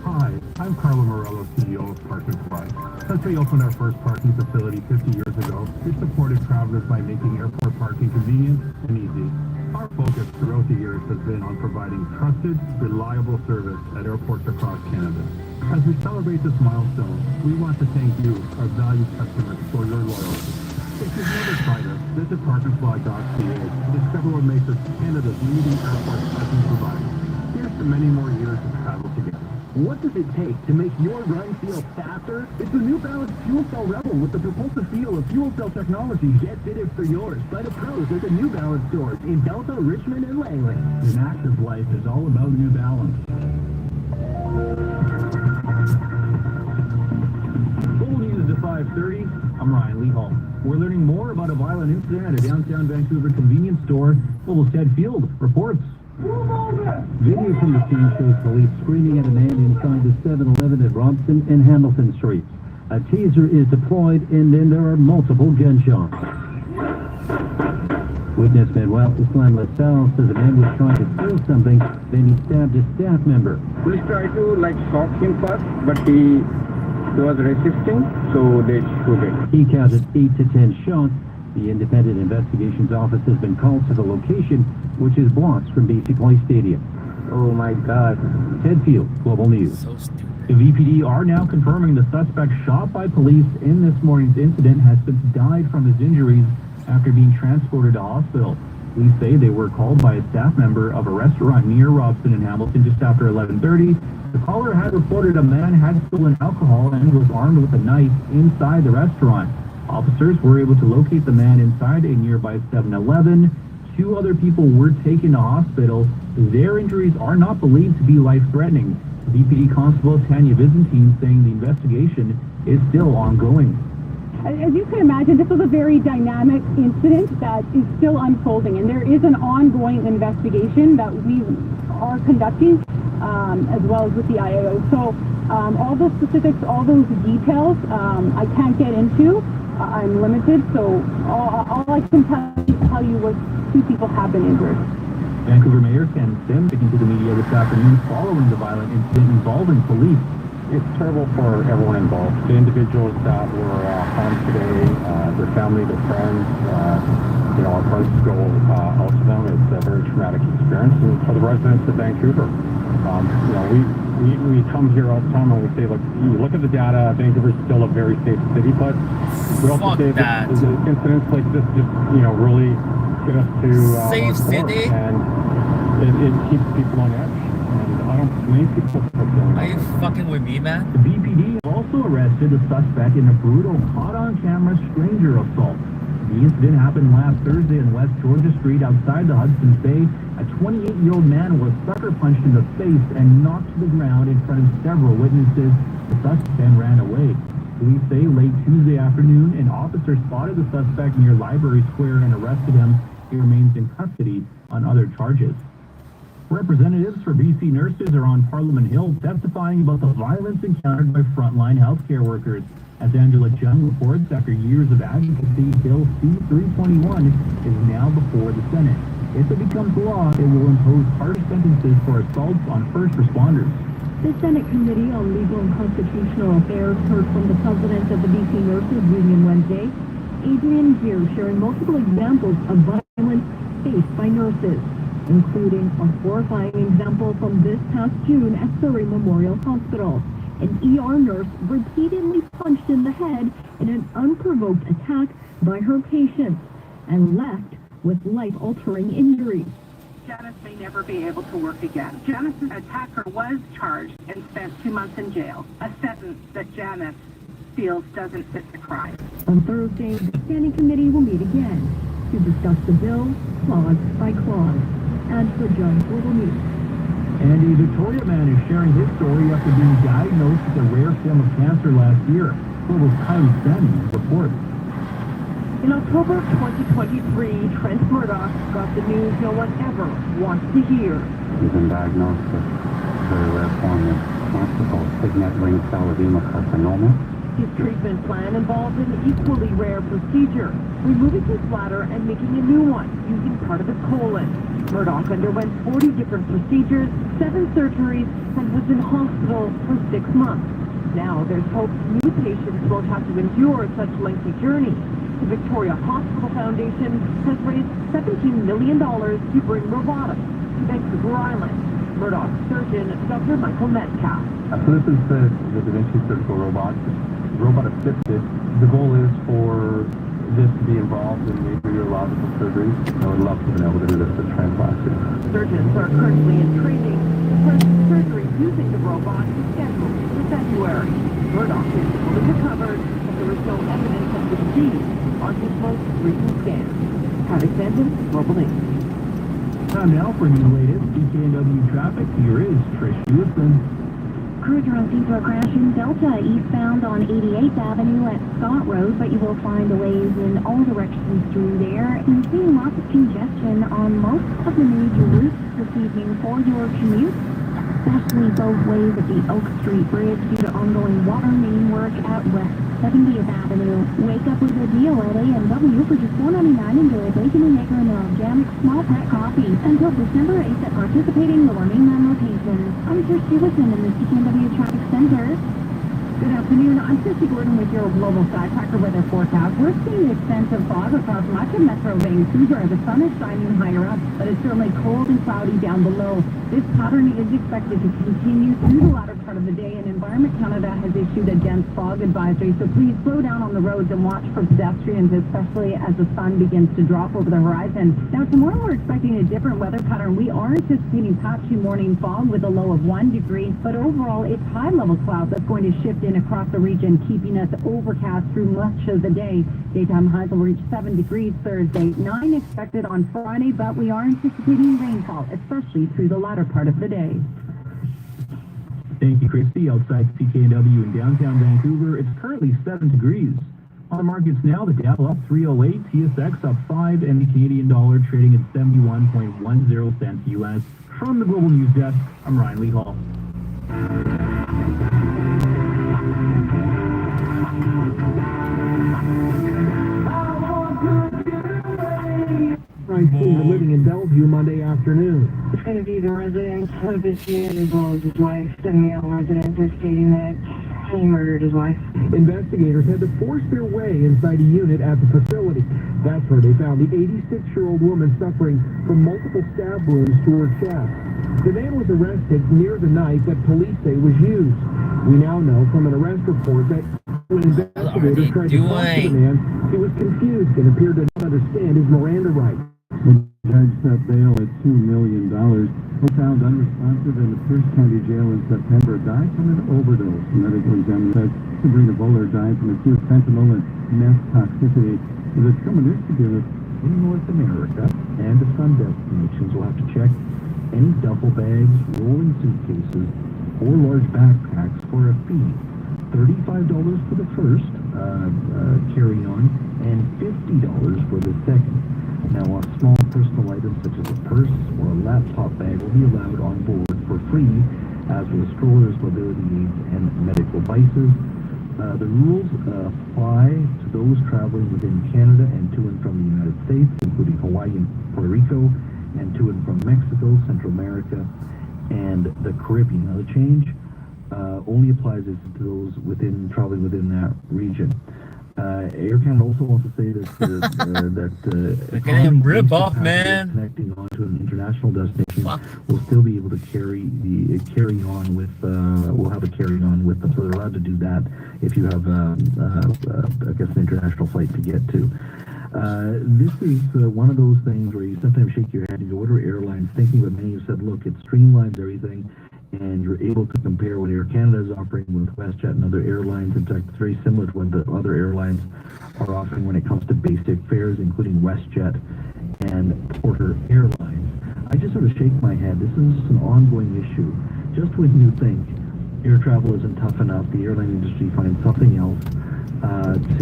Speaker 2: Hi, I'm Carlo Morello, CEO of Park and Fly. Since we opened our first parking facility 50 years ago, we supported travelers by making airport parking convenient and easy. Our focus throughout the years has been on providing trusted, reliable service at airports across Canada. As we celebrate this milestone, we want to thank you, our valued customers, for your loyalty. If you've never tried us, visit parkandfly.ca to discover what makes us Canada's leading airport parking provider. Here's to many more years of travel together. What does it take to make your run feel faster? It's the New Balance Fuel Cell Rebel with the propulsive feel of fuel cell technology. Get fitted for yours by the pros at the New Balance stores in Delta, Richmond, and Langley. An active life is all about New Balance. Full news at 5:30. I'm Ryan Lee Hall. We're learning more about a violent incident at a downtown Vancouver convenience store. Wolfstead Field reports.
Speaker 5: Video from the scene shows police screaming at a man inside the 7-Eleven at Robson and Hamilton Streets. A taser is deployed, and then there are multiple gunshots. Witness Manuel Islam LaSalle says a man was trying to steal something, then he stabbed a staff member.
Speaker 11: Police tried to shock him first, but he was resisting, so they shoot him.
Speaker 5: He counted 8 to 10 shots. The Independent Investigations Office has been called to the location, which is blocks from BC Place Stadium.
Speaker 11: Oh my God.
Speaker 5: Ted Field, Global News.
Speaker 7: So stupid.
Speaker 10: The VPD are now confirming the suspect shot by police in this morning's incident has since died from his injuries after being transported to hospital. Police say they were called by a staff member of a restaurant near Robson and Hamilton just after 11:30. The caller had reported a man had stolen alcohol and was armed with a knife inside the restaurant. Officers were able to locate the man inside a nearby 7-Eleven. 2 other people were taken to hospital. Their injuries are not believed to be life-threatening. VPD Constable Tanya Byzantine saying the investigation is still ongoing.
Speaker 4: As you can imagine, this was a very dynamic incident that is still unfolding, and there is an ongoing investigation that we are conducting, as well as with the IAO. So all those specifics, all those details, I can't get into. I'm limited, so all I can tell you was 2 people have been injured.
Speaker 10: Vancouver Mayor Ken Sim speaking to the media this afternoon following the violent incident involving police.
Speaker 11: It's terrible for everyone involved. The individuals that were harmed today, their family, their friends, our hearts go out to them. It's a very traumatic experience. And for the residents of Vancouver, we come here all the time and we say, look, you look at the data, Vancouver is still a very safe city, but we also say that incidents like this just, really get us to
Speaker 7: safe city,
Speaker 11: and it keeps people on edge. And I don't blame people for doing that.
Speaker 7: Are you fucking with me, man?
Speaker 10: The BPD also arrested a suspect in a brutal caught-on-camera stranger assault. The incident happened last Thursday in West Georgia Street outside the Hudson's Bay. A 28-year-old man was sucker punched in the face and knocked to the ground in front of several witnesses. The suspect then ran away. Police say late Tuesday afternoon, an officer spotted the suspect near Library Square and arrested him. He remains in custody on other charges. Representatives for BC nurses are on Parliament Hill testifying about the violence encountered by frontline healthcare workers. As Angela Chung reports, after years of advocacy, Bill C-321 is now before the Senate. If it becomes law, it will impose harsh sentences for assaults on first responders.
Speaker 3: The Senate Committee on Legal and Constitutional Affairs heard from the president of the BC Nurses Union Wednesday, Adrian Gear, sharing multiple examples of violence faced by nurses, including a horrifying example from this past June at Surrey Memorial Hospital. An ER nurse repeatedly punched in the head in an unprovoked attack by her patients and left with life-altering injuries.
Speaker 12: Janice may never be able to work again. Janice's attacker was charged and spent 2 months in jail, a sentence that Janice feels doesn't fit the crime.
Speaker 3: On Thursday, the Standing Committee will meet again to discuss the bill clause by clause. And for John Global News.
Speaker 10: And a Victoria man is sharing his story after being diagnosed with a rare form of cancer last year. Global's Kylie Stanley reports.
Speaker 12: In October of 2023, Trent Murdoch got the news no one ever wants to hear.
Speaker 11: He's been diagnosed with a very rare form of cancer called signet ring cell edema carcinoma.
Speaker 3: His treatment plan involves an equally rare procedure, removing his bladder and making a new one using part of his colon. Murdoch underwent 40 different procedures, 7 surgeries, and was in hospital for 6 months. Now there's hope new patients won't have to endure such lengthy journeys. The Victoria Hospital Foundation has raised $17 million to bring robotics to Vancouver Island. Murdoch's surgeon, Dr. Michael Metcalf.
Speaker 11: So this is the Da Vinci surgical robot. It's robot assisted. The goal is for this to be involved in major urological surgeries. I would love to be able to do this at transplasty.
Speaker 3: Surgeons are currently in training. The first surgery using the robot is scheduled for February. Murdoch is fully recovered, and there is no evidence of disease on his most recent scan. Havoc Benton, Global News.
Speaker 2: Time now for the latest CKNW traffic. Here is Trish Hewison.
Speaker 4: Crews are looking for a crash in Delta eastbound on 88th Avenue at Scott Road, but you will find delays in all directions through there, and seeing lots of congestion on most of the major routes this evening for your commute, especially both ways at the Oak Street Bridge due to ongoing water main work at West 70th Avenue. Wake up with a deal at A&W for just $4.99. Enjoy a bacon maker and an organic small pack coffee until December 8th at participating Lower Mainland locations. I'm Kirsty Whitman in the CKNW Traffic Center. Good afternoon. I'm Christy Gordon with your global sky tracker weather forecast. We're seeing extensive fog across much of Metro Vancouver. The sun is shining higher up, but it's certainly cold and cloudy down below. This pattern is expected to continue through the latter part of the day, and Environment Canada has issued a dense fog advisory, so please slow down on the roads and watch for pedestrians, especially as the sun begins to drop over the horizon. Now, tomorrow we're expecting a different weather pattern. We are anticipating patchy morning fog with a low of 1 degree, but overall it's high-level clouds that's going to shift in across the region, keeping us overcast through much of the day. Daytime highs will reach 7 degrees Thursday, 9 expected on Friday, but we are anticipating rainfall, especially through the latter part of the day.
Speaker 2: Thank you, Christy. Outside CKNW in downtown Vancouver, it's currently 7 degrees. On the markets now, the Dow up 308, TSX up 5, and the Canadian dollar trading at 71.10 cents U.S. From the Global News Desk, I'm Ryan Lee Hall.
Speaker 6: Senior living in Bellevue Monday afternoon.
Speaker 13: It's going to be the residents of this unit as well as his wife. The male residents are stating that he murdered his wife.
Speaker 6: Investigators had to force their way inside a unit at the facility. That's where they found the 86-year-old woman suffering from multiple stab wounds to her chest. The man was arrested near the knife that police say was used. We now know from an arrest report that when investigators tried to talk to the man, he was confused and appeared to not understand his Miranda rights.
Speaker 11: The judge set bail at $2 million. Was found unresponsive in the Pierce County Jail in September. Died from an overdose. Medical examiner said Sabrina Buller died from acute fentanyl and meth toxicity. The deterministic unit in North America and the Sun destinations will have to check any duffel bags, rolling suitcases, or large backpacks for a fee. $35 for the first carry-on and $50 for the second. Now, small personal items such as a purse or a laptop bag will be allowed on board for free, as will strollers, mobility aids, and medical devices. The rules apply to those traveling within Canada and to and from the United States, including Hawaii and Puerto Rico, and to and from Mexico, Central America, and the Caribbean. Now, the change only applies to those traveling within that region. Air Canada also wants to say that
Speaker 7: look at him rip off, man.
Speaker 11: Connecting onto an international destination will still be able to carry on with will have a carry on with them. So they're allowed to do that if you have I guess an international flight to get to. This is one of those things where you sometimes shake your head and you order airlines thinking, but many have said, look, it streamlines everything. And you're able to compare what Air Canada is offering with WestJet and other airlines. In fact, it's very similar to what the other airlines are offering when it comes to basic fares, including WestJet and Porter Airlines. I just sort of shake my head. This is an ongoing issue. Just when you think air travel isn't tough enough, the airline industry finds something else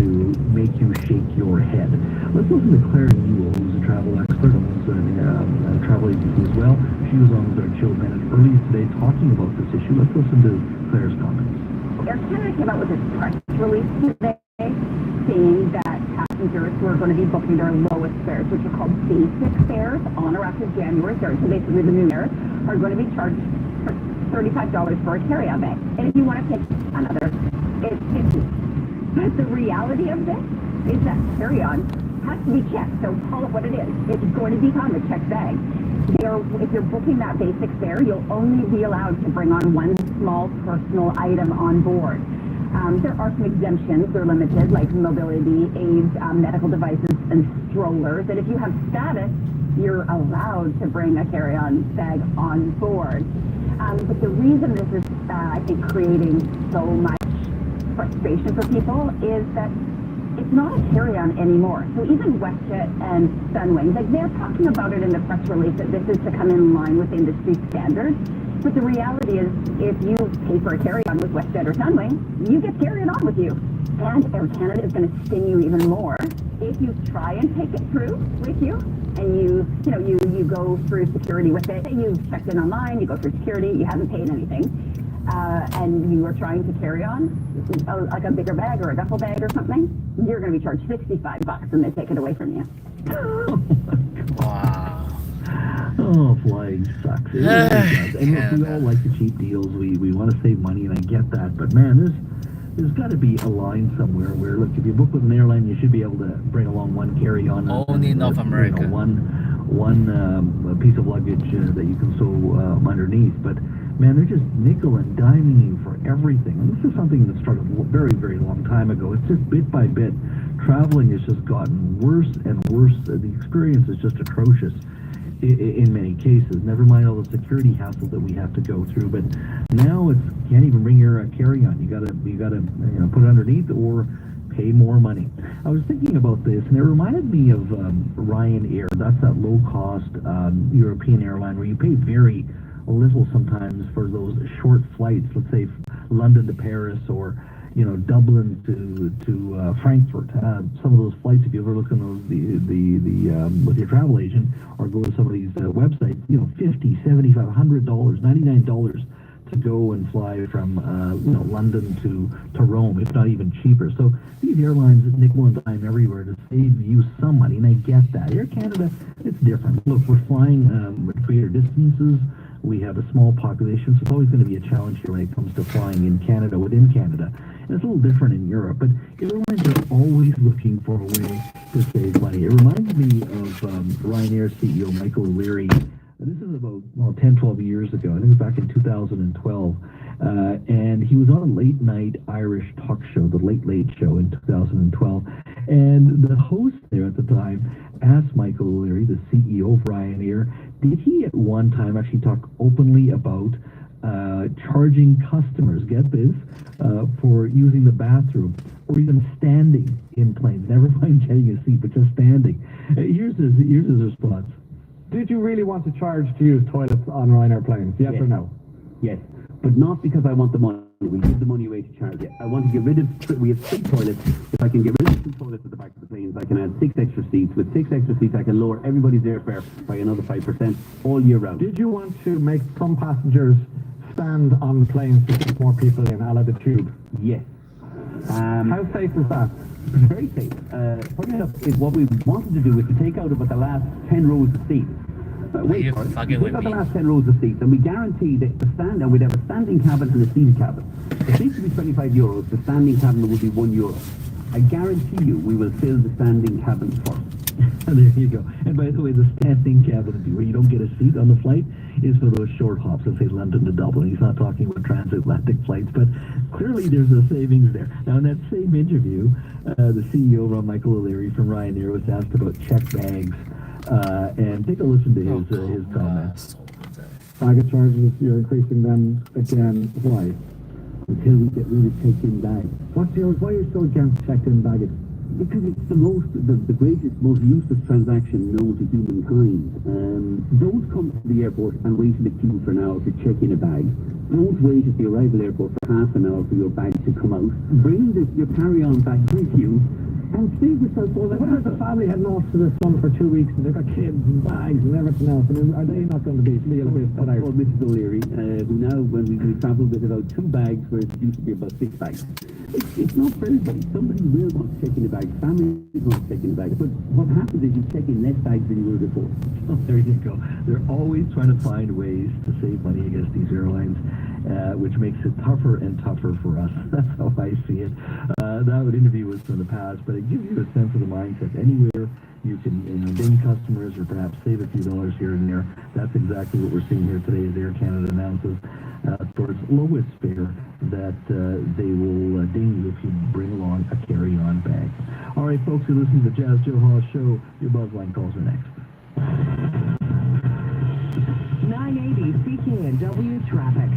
Speaker 11: to make you shake your head. Let's listen to Claire Newell, who's a travel expert, owns a travel agency as well. She was on with our Jill Bennett earlier today talking about this issue. Let's listen to Claire's comments.
Speaker 9: Air Canada came out with this press release today saying that passengers who are going to be booking their lowest fares, which are called basic fares, on or after January 3rd, so basically the new year, are going to be charged for $35 for a carry-on bag. And if you want to take another, it's $50. But the reality of this is that carry-on has to be checked, so call it what it is. It's going to become a checked bag. If you're booking that basic fare, you'll only be allowed to bring on one small personal item on board. There are some exemptions. They're limited, like mobility aids, medical devices, and strollers. And if you have status, you're allowed to bring a carry-on bag on board. But the reason this is, I think, creating so much frustration for people is that it's not a carry-on anymore. So even WestJet and Sunwing, like they're talking about it in the press release that this is to come in line with industry standards. But the reality is, if you pay for a carry-on with WestJet or Sunwing, you get carried on with you. And Air Canada is going to sting you even more if you try and take it through with you, and you go through security with it. You've checked in online, you go through security, you haven't paid anything, and you are trying to carry on like a bigger bag or a duffel bag or something, you're going to be charged $65 and they take it away from you.
Speaker 7: Wow.
Speaker 5: Oh, flying sucks. It really does. And look, we all like the cheap deals. We want to save money, and I get that. But man, there's got to be a line somewhere where, look, if you book with an airline, you should be able to bring along one carry-on.
Speaker 7: Only North America.
Speaker 5: One piece of luggage that you can sew underneath. But man, they're just nickel and diming you for everything. And this is something that started a very, very long time ago. It's just bit by bit. Traveling has just gotten worse and worse. The experience is just atrocious in many cases. Never mind all the security hassle that we have to go through. But now it's can't even bring your carry-on. You gotta put it underneath or pay more money. I was thinking about this, and it reminded me of Ryanair. That's that low-cost European airline where you pay very little sometimes for those short flights. Let's say London to Paris, or Dublin to Frankfurt. Some of those flights, if you ever look on those with your travel agent or go to somebody's website, $50, $75, $100, $99 to go and fly from London to Rome, if not even cheaper. So these airlines nickel and dime everywhere to save you some money, and I get that. Air Canada, it's different. Look, we're flying with greater distances. We have a small population, so it's always going to be a challenge here when it comes to flying in Canada, within Canada. And it's a little different in Europe, but airlines are always looking for a way to save money. It reminds me of Ryanair CEO Michael O'Leary. This is about 10, 12 years ago. I think it was back in 2012. And he was on a late-night Irish talk show, the Late Late Show, in 2012. And the host there at the time asked Michael O'Leary, the CEO of Ryanair, did he at one time actually talk openly about charging customers, get this, for using the bathroom or even standing in planes? Never mind getting a seat, but just standing. Here's his response.
Speaker 11: Did you really want to charge to use toilets on Ryanair planes? Yes or no?
Speaker 14: Yes, but not because I want the money. We give the money away to charity. I want to get rid of, we have 6 toilets. If I can get rid of 2 toilets at the back of the planes, I can add 6 extra seats. With 6 extra seats, I can lower everybody's airfare by another 5% all year round.
Speaker 11: Did you want to make some passengers stand on the planes to keep more people in, a la the tube?
Speaker 14: Yes.
Speaker 11: How safe is that?
Speaker 14: Very safe. Funny enough, what we wanted to do was to take out about the last 10 rows of seats.
Speaker 7: Wait for it.
Speaker 14: Take out the last 10 rows of seats, and we guarantee that and we'd have a standing cabin and a seated cabin. The seats would be €25. The standing cabin would be €1. I guarantee you, we will fill the standing cabins first.
Speaker 5: There you go. And by the way, the standing cabin, where you don't get a seat on the flight, is for those short hops, let's say London to Dublin. He's not talking about transatlantic flights, but clearly there's a savings there. Now, in that same interview, the CEO, Michael O'Leary from Ryanair, was asked about check bags, and take a listen to his comments.
Speaker 11: Baggage charges, you're increasing them again. Why?
Speaker 14: Until we get rid of checked-in bags.
Speaker 11: Why are you so against checked-in baggage?
Speaker 14: Because it's the greatest, most useless transaction known to humankind. Don't come to the airport and wait in the queue for an hour to check in a bag. Don't wait at the arrival airport for half an hour for your bag to come out. Bring your carry-on bag with you.
Speaker 5: And Steve was so cool. What about the family heading off to the sun for 2 weeks and they've got kids and bags and everything else? I mean, are they not going to be a little bit put out?
Speaker 14: Well, Mrs. O'Leary, who now, when we travelled with about 2 bags, where it used to be about 6 bags. It's not for everybody. Somebody will want to check in a bag. Families want to check in a bag. But what happens is you check in less bags than you were before.
Speaker 5: Oh, there you go. They're always trying to find ways to save money against these airlines, which makes it tougher and tougher for us. That's how I see it. That would interview us from the past, but it gives you a sense of the mindset. Anywhere you can gain customers or perhaps save a few dollars here and there. That's exactly what we're seeing here today as Air Canada announces for its lowest fare that they will ding you if you bring along a carry-on bag. All right, folks who listen to the Jazz Joe Hawes Show, your Buzzline calls are next.
Speaker 3: 980 CKNW traffic.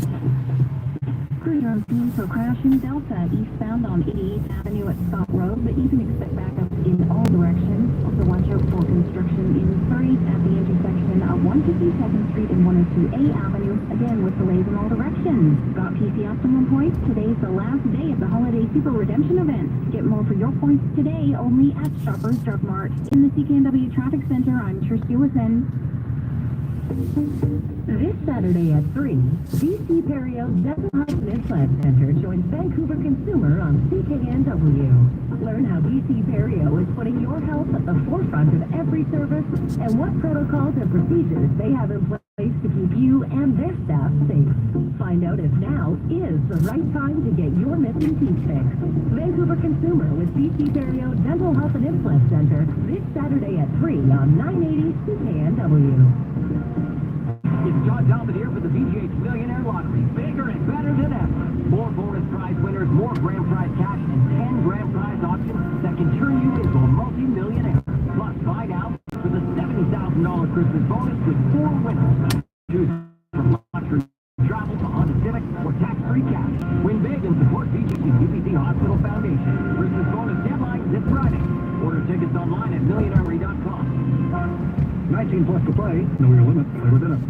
Speaker 4: Crews are on scene for crash in Delta, eastbound on 88th Avenue at Scott Road, but you can expect backup in all directions. Also watch out for construction in Surrey at the intersection of 152nd Street and 102A Avenue, again with delays in all directions. Got PC Optimum points? Today's the last day of the Holiday Super Redemption event. Get more for your points today only at Shoppers Drug Mart. In the CKNW Traffic Center, I'm Trish Jewison.
Speaker 3: This Saturday at 3, BC Perio Dental Health and Implant Center joins Vancouver Consumer on CKNW. Learn how BC Perio is putting your health at the forefront of every service and what protocols and procedures they have in place to keep you and their staff safe. Find out if now is the right time to get your missing teeth fixed. Vancouver Consumer with BC Perio Dental Health and Implant Center this Saturday at 3 on 980 CKNW.
Speaker 2: It's John Talbot here for the VGH Millionaire Lottery. Bigger and better than ever. More bonus prize winners, more grand prize cash, and 10 grand prize options that can turn you into a multi-millionaire. Plus, find out for the $70,000 Christmas bonus with 4 winners. Choose from luxury travel to Honda Civic or tax-free cash. Win big and support VGH and UPC Hospital Foundation. Christmas bonus deadline this Friday. Order tickets online at millionary.com.
Speaker 5: 19 plus to play. Know your limit. Play within it.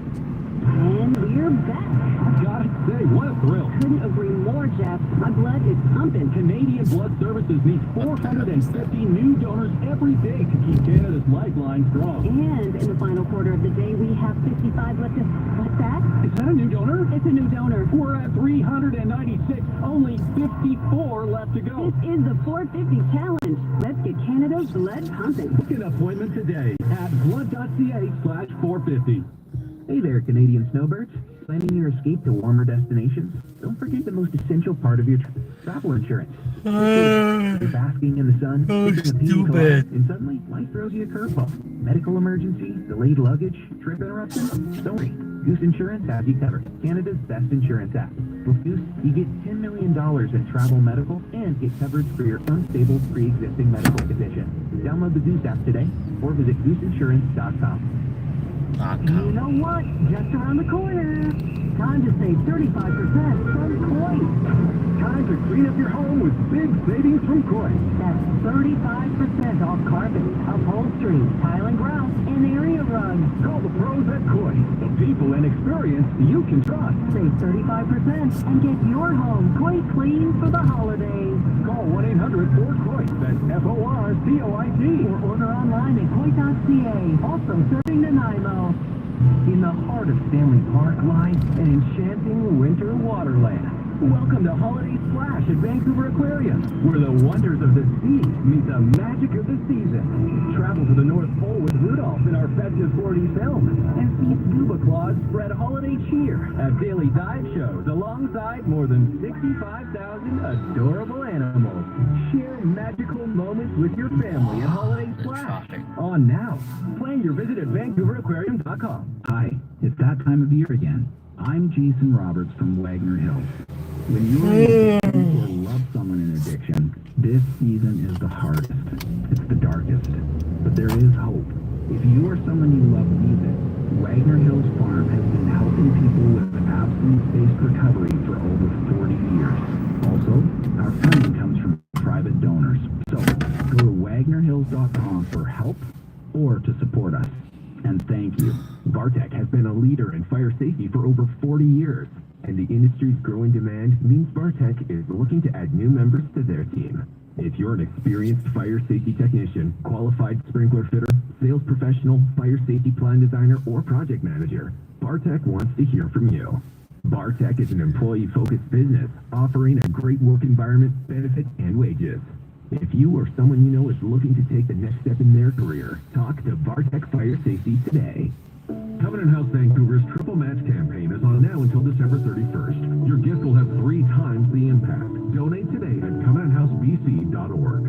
Speaker 3: And we're back.
Speaker 5: I've got to say, what a thrill.
Speaker 3: Couldn't agree more, Jeff. My blood is pumping.
Speaker 2: Canadian Blood Services needs 450 new donors every day to keep Canada's lifeline strong.
Speaker 3: And in the final quarter of the day, we have 55 left to... What's that?
Speaker 2: Is that a new donor?
Speaker 3: It's a new donor.
Speaker 2: We're at 396. Only 54 left to go.
Speaker 3: This is the 450 challenge. Let's get Canada's blood pumping.
Speaker 2: Book an appointment today at blood.ca/450.
Speaker 5: Hey there, Canadian snowbirds. Planning your escape to warmer destinations? Don't forget the most essential part of your travel insurance. You're basking in the sun, taking a pina colada, and suddenly life throws you a curveball. Medical emergency, delayed luggage, trip interruption? Don't worry. Goose Insurance has you covered. Canada's best insurance app. With Goose, you get $10 million in travel medical and get coverage for your unstable pre-existing medical condition. Download the Goose app today or visit gooseinsurance.com.
Speaker 3: You know what? Just around the corner. Time to save 35% from Koi.
Speaker 2: Time to clean up your home with big savings from Koi.
Speaker 3: That's 35% off carpet, upholstery, tile and grout, and area rugs.
Speaker 2: Call the pros at Koi. The people and experience you can trust.
Speaker 3: Save 35% and get your home Koi clean for the holidays.
Speaker 2: Call 1-800-4KOI. That's FORCOIT.
Speaker 3: Or order online at koi.ca. Also serving Nanaimo.
Speaker 2: In the heart of Stanley Park lies an enchanting winter wonderland. Welcome to Holiday Splash at Vancouver Aquarium, where the wonders of the sea meet the magic of the season. Travel to the North Pole with Rudolph in our Festive 40 film, and see Scuba Claws spread holiday cheer at daily dive shows alongside more than 65,000 adorable animals. Share magical moments with your family at Holiday Splash. On now. Plan your visit at VancouverAquarium.com.
Speaker 5: Hi, it's that time of year again. I'm Jason Roberts from Wagner Hills. When you're in addiction or love someone in addiction, this season is the hardest. It's the darkest. But there is hope. If you or someone you love needs it, Wagner Hills Farm has been helping people with abstinence-based recovery for over 40 years. Also, our funding comes from private donors. So, go to wagnerhills.com for help or to support us. And thank you. Bartek has been a leader in fire safety for over 40 years. And the industry's growing demand means Bartek is looking to add new members to their team.
Speaker 2: If you're an experienced fire safety technician, qualified sprinkler fitter, sales professional, fire safety plan designer, or project manager, Bartech wants to hear from you. Bartech is an employee-focused business offering a great work environment, benefits, and wages. If you or someone you know is looking to take the next step in their career, talk to Bartech Fire Safety today. Covenant House Vancouver's Triple Match campaign is on now until December 31st. Your gift will have 3 times the impact. Donate today at covenanthousebc.org.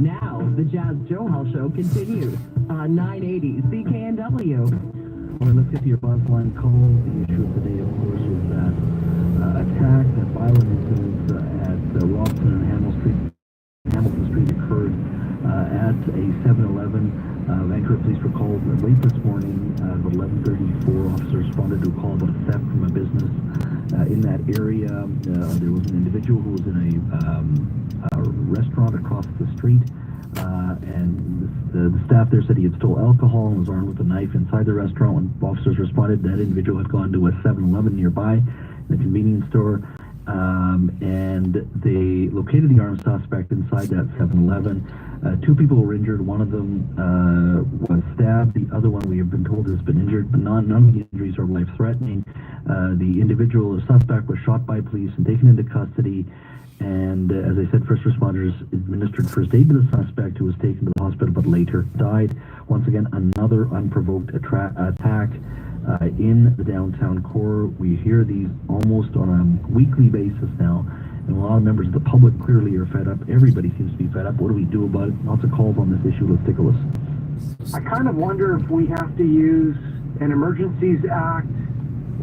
Speaker 3: Now, the Jazz Joe Hall Show continues on 980 CKNW.
Speaker 5: All right, let's get to your bottom line call. The issue of the day, of course, was that attack, that violent incident at Robson and Hamilton Street occurred at a 7-Eleven. Vancouver police were called late this morning. At 11:34, officers responded to a call about a theft from a business in that area. There was an individual who was in a restaurant across the street. And the staff there said he had stole alcohol and was armed with a knife inside the restaurant. When officers responded, that individual had gone to a 7-Eleven nearby, in a convenience store, and they located the armed suspect inside that 7-Eleven. 2 people were injured. One of them was stabbed. The other one, we have been told, has been injured, but none of the injuries are life-threatening. The individual, the suspect, was shot by police and taken into custody. And as I said, first responders administered first aid to the suspect, who was taken to the hospital but later died. Once again, another unprovoked attack in the downtown core. We hear these almost on a weekly basis now, and a lot of members of the public clearly are fed up. Everybody seems to be fed up. What do we do about it? Lots of calls on this issue. Let's take a listen.
Speaker 6: I kind of wonder if we have to use an Emergencies Act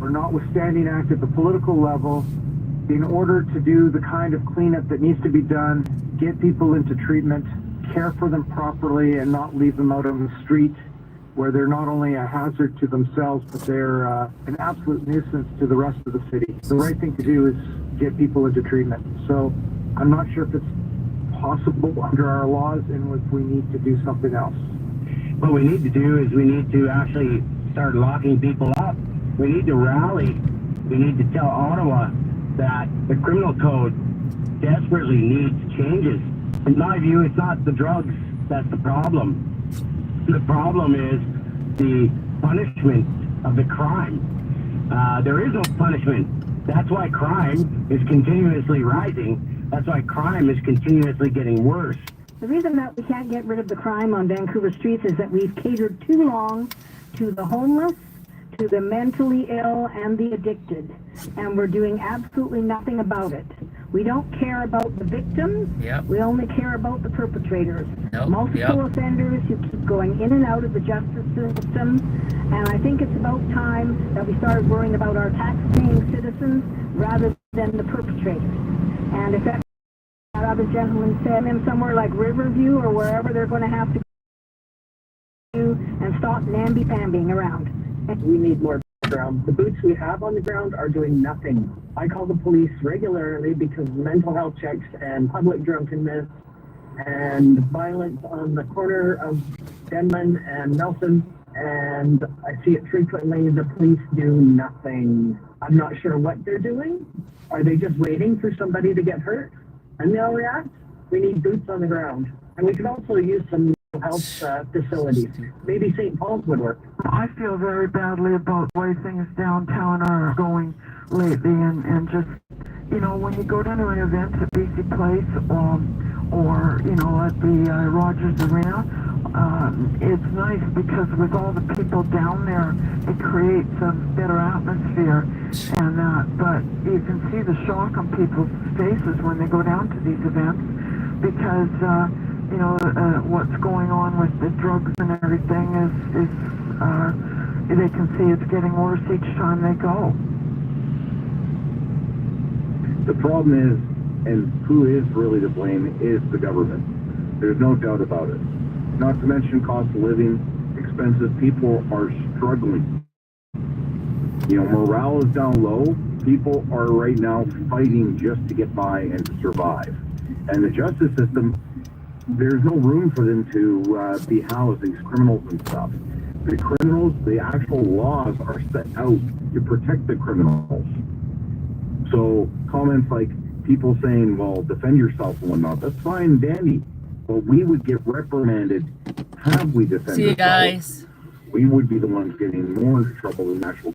Speaker 6: or Notwithstanding Act at the political level in order to do the kind of cleanup that needs to be done, get people into treatment, care for them properly, and not leave them out on the street where they're not only a hazard to themselves, but they're an absolute nuisance to the rest of the city. The right thing to do is get people into treatment. So I'm not sure if it's possible under our laws and if we need to do something else.
Speaker 15: What we need to do is we need to actually start locking people up. We need to rally. We need to tell Ottawa that the criminal code desperately needs changes. In my view, it's not the drugs that's the problem. The problem is the punishment of the crime. There is no punishment. That's why crime is continuously rising. That's why crime is continuously getting worse.
Speaker 9: The reason that we can't get rid of the crime on Vancouver streets is that we've catered too long to the homeless, to the mentally ill, and the addicted, and we're doing absolutely nothing about it. We don't care about the victims.
Speaker 7: Yep.
Speaker 9: We only care about the perpetrators.
Speaker 7: Nope.
Speaker 9: Multiple offenders who keep going in and out of the justice system, and I think it's about time that we started worrying about our tax-paying citizens rather than the perpetrators. And if that other gentleman said him somewhere like Riverview or wherever they're going to have to go and stop namby-pambying around.
Speaker 6: We need more ground. The boots we have on the ground are doing nothing. I call the police regularly because mental health checks and public drunkenness and violence on the corner of Denman and Nelson, and I see it frequently. The police do nothing. I'm not sure what they're doing. Are they just waiting for somebody to get hurt and they'll react? We need boots on the ground. And we could also use some health facilities. Maybe St. Paul's would work.
Speaker 13: I feel very badly about the way things downtown are going lately, and just, you know, when you go down to an event at BC Place or you know, at the Rogers Arena, it's nice because with all the people down there, it creates a better atmosphere, and but you can see the shock on people's faces when they go down to these events because you know, what's going on with the drugs and everything is they can see it's getting worse each time they go.
Speaker 10: The problem is, and who is really to blame, is the government. There's no doubt about it. Not to mention cost of living, expenses. People are struggling. You know, morale is down low. People are right now fighting just to get by and to survive. And the justice system, there's no room for them to be housed, these criminals and stuff.
Speaker 2: The criminals, the actual laws are set out to protect the criminals. So comments like people saying, well, defend yourself and whatnot, that's fine, dandy. But we would get reprimanded have we defended
Speaker 7: See you guys.
Speaker 2: We would be the ones getting more trouble than actual